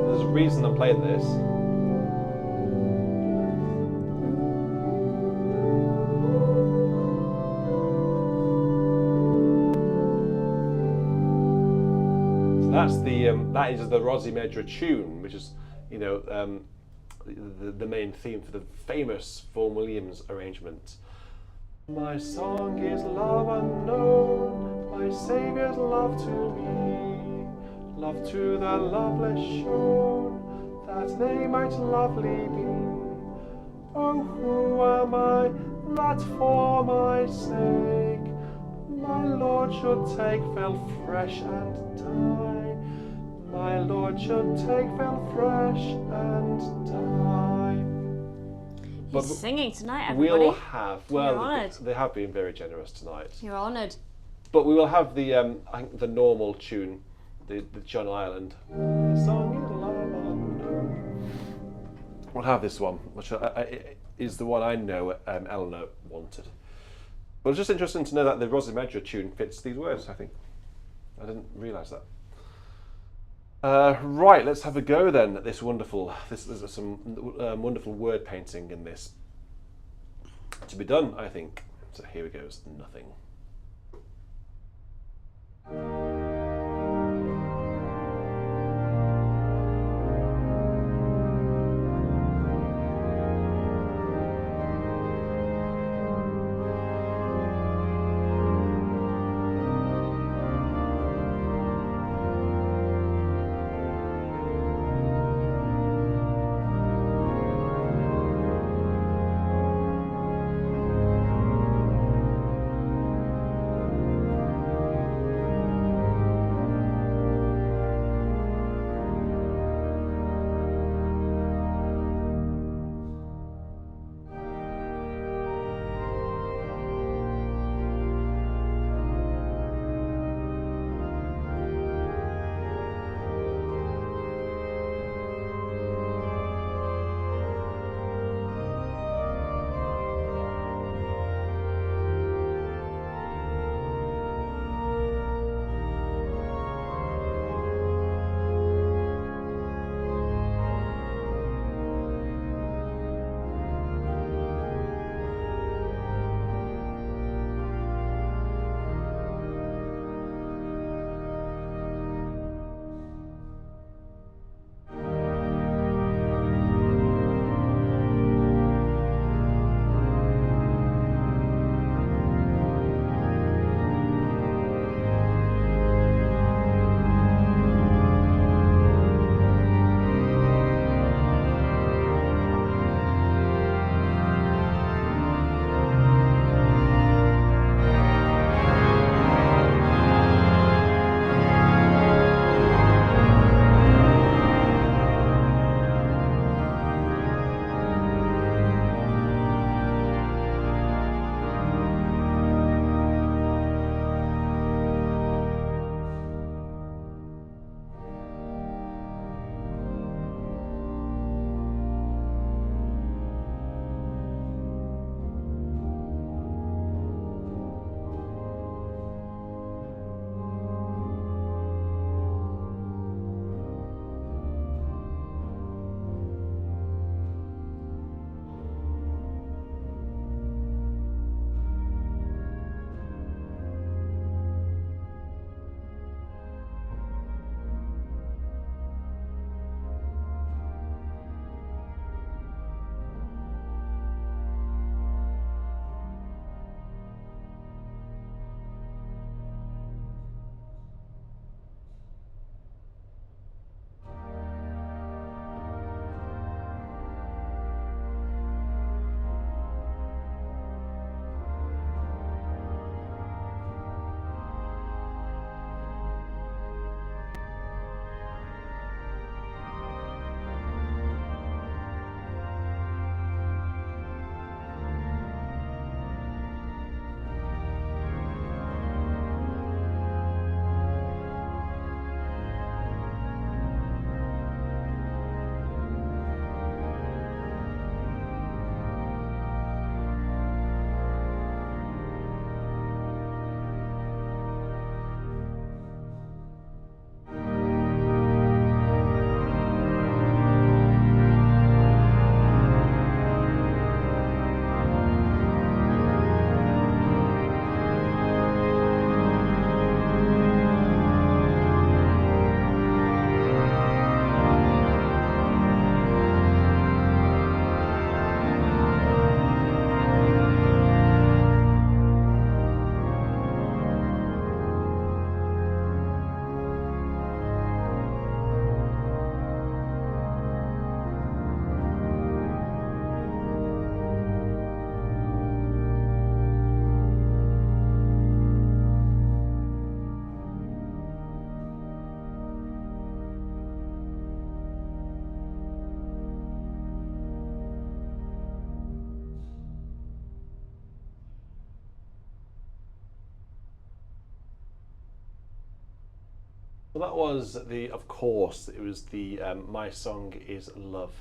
Speaker 1: There's a reason I'm playing this. So that's that is the Rosie Medra tune, which is, you know, the main theme for the famous Vaughan Williams arrangement. My song is love unknown, my Saviour's love to me, love to the loveless shown, that they might lovely be. Oh, who am I, that for my sake my Lord should take veil fresh and die? My Lord should take veil fresh and die.
Speaker 3: He's singing tonight, everybody.
Speaker 1: We'll have, well,
Speaker 3: You're honoured.
Speaker 1: they have been very generous tonight.
Speaker 3: You're honoured.
Speaker 1: But we will have the, I think the normal tune, the John Ireland. Song is love unknown. We'll have this one, which is the one I know Eleanor wanted. But it's just interesting to know that the Rosie Medra tune fits these words, I think. I didn't realise that. Right, let's have a go then at this wonderful, there's some wonderful word painting in this to be done, I think. So here we go, it's nothing. Well, that was of course, it was the My Song is Love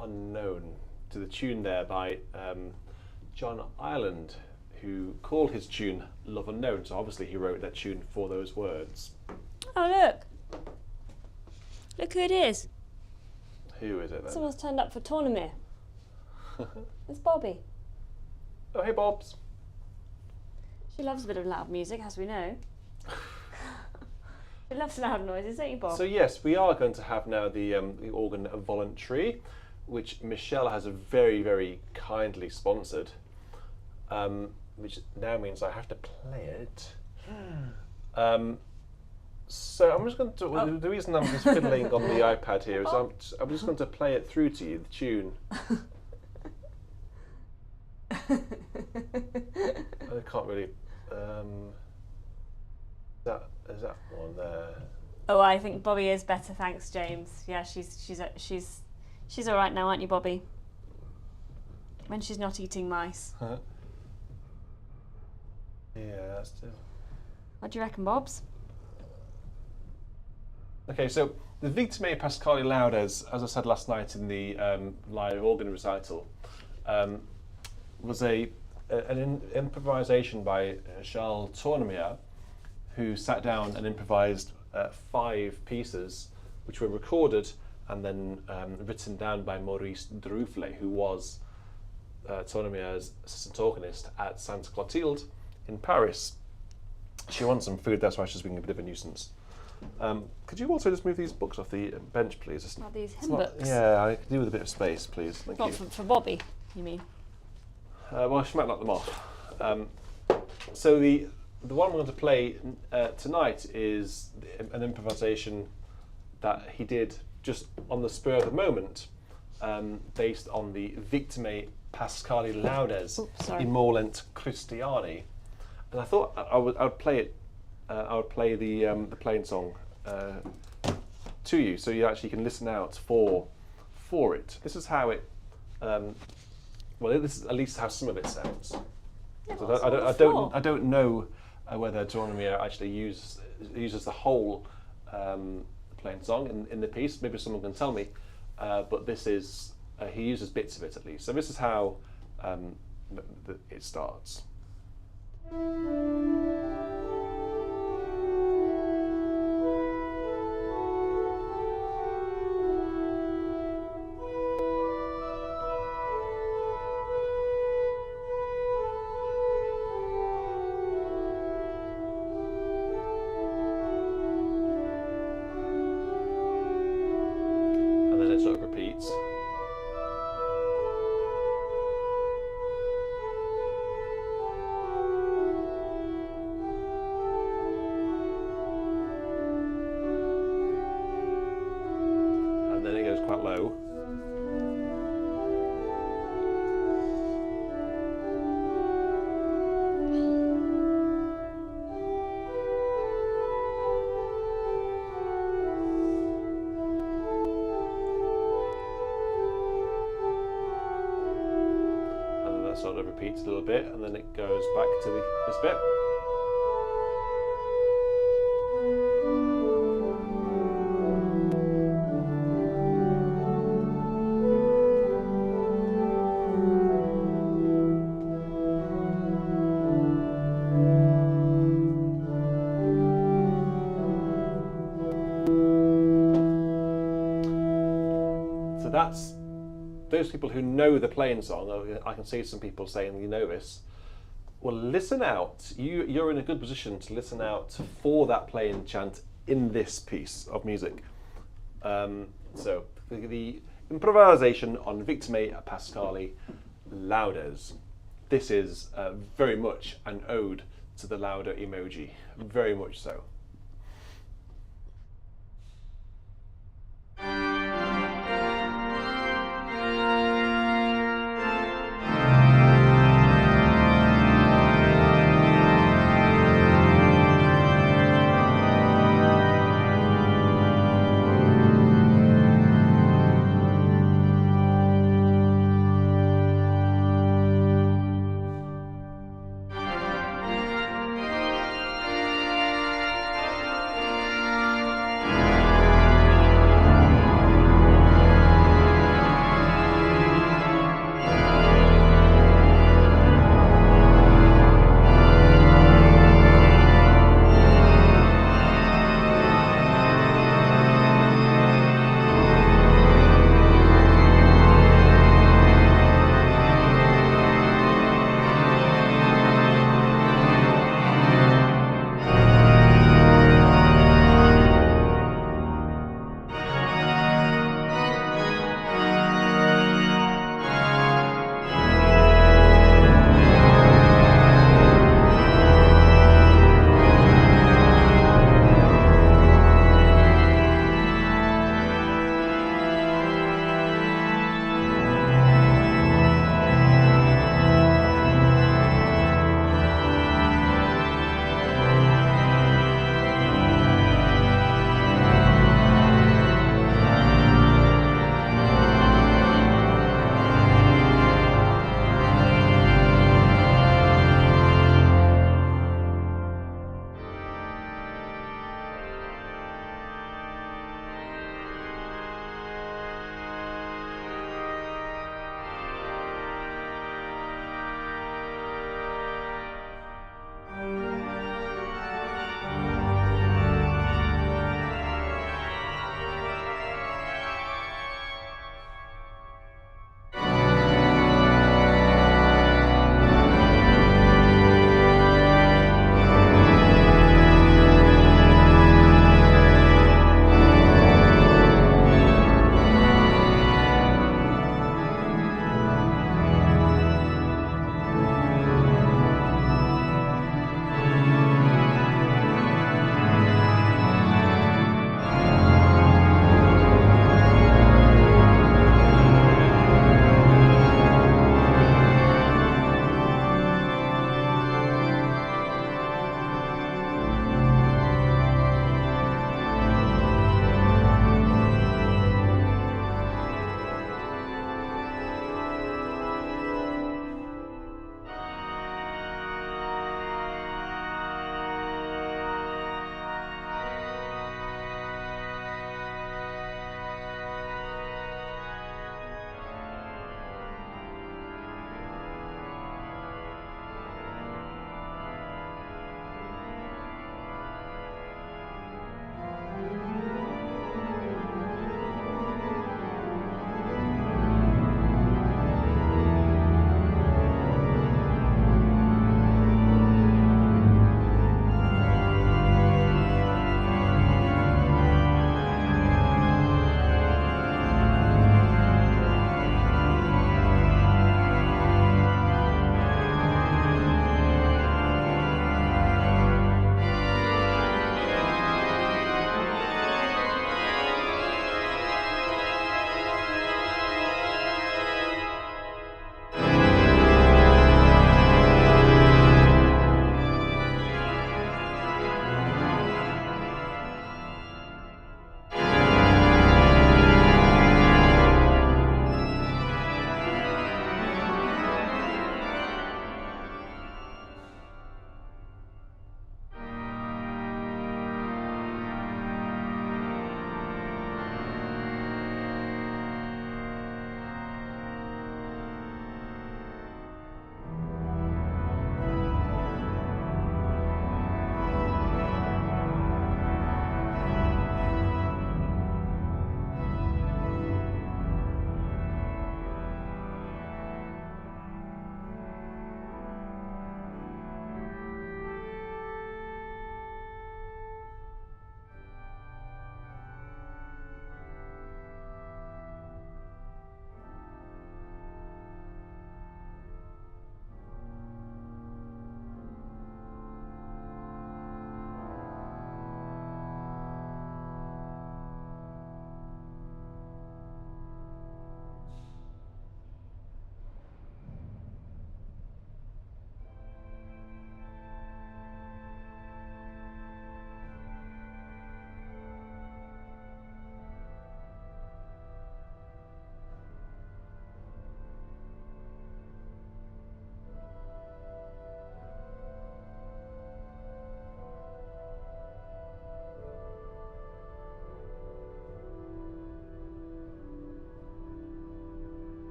Speaker 1: Unknown, to the tune there by John Ireland, who called his tune Love Unknown. So obviously he wrote that tune for those words.
Speaker 3: Oh, look. Look who it is.
Speaker 1: Who is it then?
Speaker 3: Someone's turned up for Tournemire. It's Bobby.
Speaker 1: Oh, hey, Bobs.
Speaker 3: She loves a bit of loud music, as we know. She loves loud noises, don't you, Bob?
Speaker 1: So yes, we are going to have now the organ voluntary, which Michelle has very, very kindly sponsored, which now means I have to play it. So I'm just going to. The reason I'm just fiddling on the iPad here is I'm just going to play it through to you, the tune. I can't really. Is that one there?
Speaker 3: Oh, I think Bobby is better, thanks, James. Yeah, she's all right now, aren't you, Bobby? When she's not eating mice.
Speaker 1: Yeah, that's it.
Speaker 3: What do you reckon, Bobs?
Speaker 1: Okay, so the Victimae paschali laud, as I said last night in the live organ recital, was an improvisation by Charles Tournemire, who sat down and improvised 5 pieces, which were recorded and then written down by Maurice Druffle, who was Tournemire's assistant organist at Sainte Clotilde in Paris. She wants some food, that's why she's being a bit of a nuisance. Could you also just move these books off the bench, please?
Speaker 3: Not these hymn books?
Speaker 1: Yeah, I could do with a bit of space, please. Thank you.
Speaker 3: For Bobby, you mean?
Speaker 1: Well, she might knock them off. So the one we're going to play tonight is an improvisation that he did just on the spur of the moment, based on the Victimae paschali laudes Immortal Christiani. And I thought I would play it. I would play the plain song to you, so you actually can listen out for it. This is how it. Well, this is at least how some of it sounds.
Speaker 3: Yeah,
Speaker 1: So I don't know whether Tournemire actually uses the whole plain song in the piece. Maybe someone can tell me. But this is he uses bits of it at least. So this is how it starts. Sort of repeats. And then it goes quite low. Sort of repeats a little bit, and then it goes back to this bit. So that's those people who know the plain song. I can see some people saying, you know this. Well, listen out. You're in a good position to listen out for that plain chant in this piece of music. So the improvisation on Victimae paschali laudes. This is very much an ode to the louder emoji, very much so.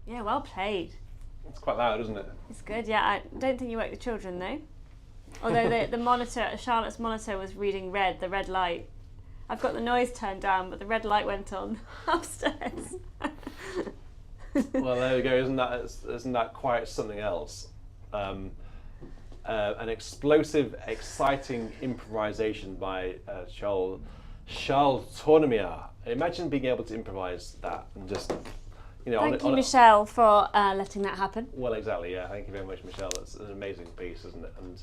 Speaker 3: Yeah, well played.
Speaker 1: It's quite loud, isn't it?
Speaker 3: It's good. Yeah, I don't think you woke the children though. Although the monitor, Charlotte's monitor was reading red, the red light. I've got the noise turned down, but the red light went on upstairs.
Speaker 1: Well, there we go. Isn't that quite something else? An explosive, exciting improvisation by Charles Tournemire. Imagine being able to improvise that and just,
Speaker 3: Thank you, Michelle, for letting that happen.
Speaker 1: Well, exactly. Yeah, thank you very much, Michelle. It's an amazing piece, isn't it? And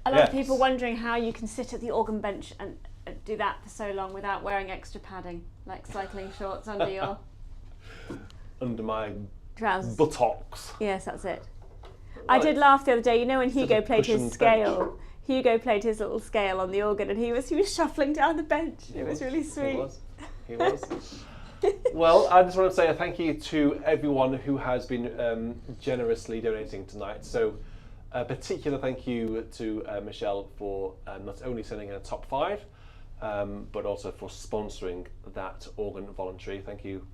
Speaker 3: a lot of people wondering how you can sit at the organ bench and do that for so long without wearing extra padding, like cycling shorts under your
Speaker 1: under my
Speaker 3: trousers.
Speaker 1: Buttocks.
Speaker 3: Yes, that's it.
Speaker 1: Right.
Speaker 3: I did laugh the other day. When Hugo played his
Speaker 1: cushioned
Speaker 3: scale.
Speaker 1: bench.
Speaker 3: Hugo played his little scale on the organ, and he was shuffling down the bench. It was really sweet.
Speaker 1: He was. Well, I just want to say a thank you to everyone who has been generously donating tonight. So, a particular thank you to Michelle for not only sending in a top 5, but also for sponsoring that organ voluntary. Thank you,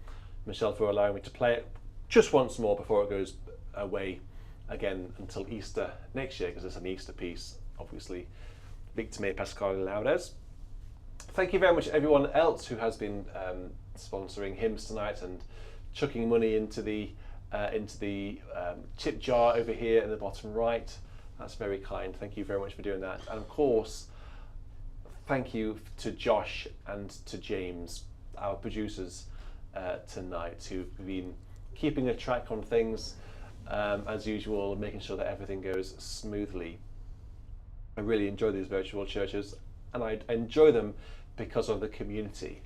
Speaker 1: Michelle, for allowing me to play it just once more before it goes away again until Easter next year, because it's an Easter piece, obviously. Victimae, paschali, laud. Thank you very much everyone else who has been sponsoring hymns tonight and chucking money into the tip jar over here in the bottom right. That's very kind. Thank you very much for doing that. And of course, thank you to Josh and to James, our producers tonight, who've been keeping a track on things as usual, making sure that everything goes smoothly. I really enjoy these virtual churches, and I enjoy them because of the community.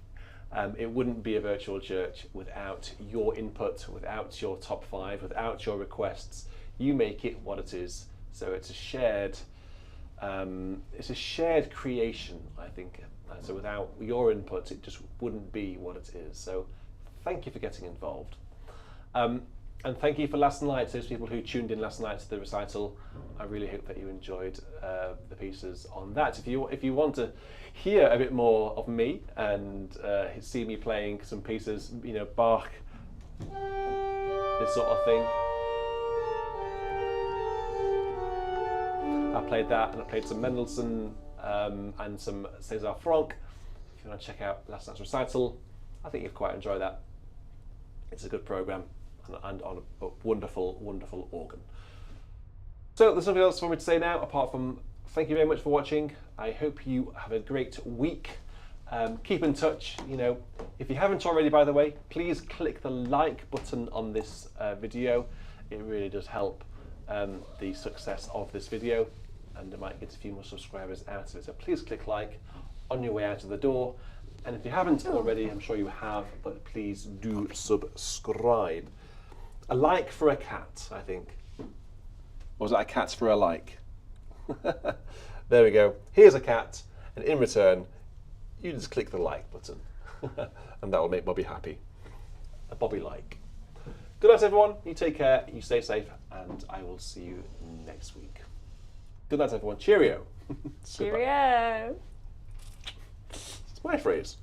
Speaker 1: It wouldn't be a virtual church without your input, without your top 5, without your requests. You make it what it is. So it's a shared creation, I think. So without your input, it just wouldn't be what it is. So thank you for getting involved. And thank you for last night, those people who tuned in last night to the recital. I really hope that you enjoyed the pieces on that. If you want to hear a bit more of me and see me playing some pieces, Bach, this sort of thing. I played that, and I played some Mendelssohn and some César Franck. If you want to check out last night's recital, I think you'll quite enjoy that. It's a good programme. And on a wonderful, wonderful organ. So there's nothing else for me to say now, apart from thank you very much for watching. I hope you have a great week. Keep in touch. If you haven't already, by the way, please click the like button on this video. It really does help the success of this video, and it might get a few more subscribers out of it. So please click like on your way out of the door. And if you haven't already, I'm sure you have, but please do subscribe. A like for a cat, I think. Or was that a cat for a like? There we go. Here's a cat, and in return, you just click the like button. And that will make Bobby happy. A Bobby like. Good night, everyone. You take care, you stay safe, and I will see you next week. Good night, everyone. Cheerio.
Speaker 3: Cheerio.
Speaker 1: It's my phrase.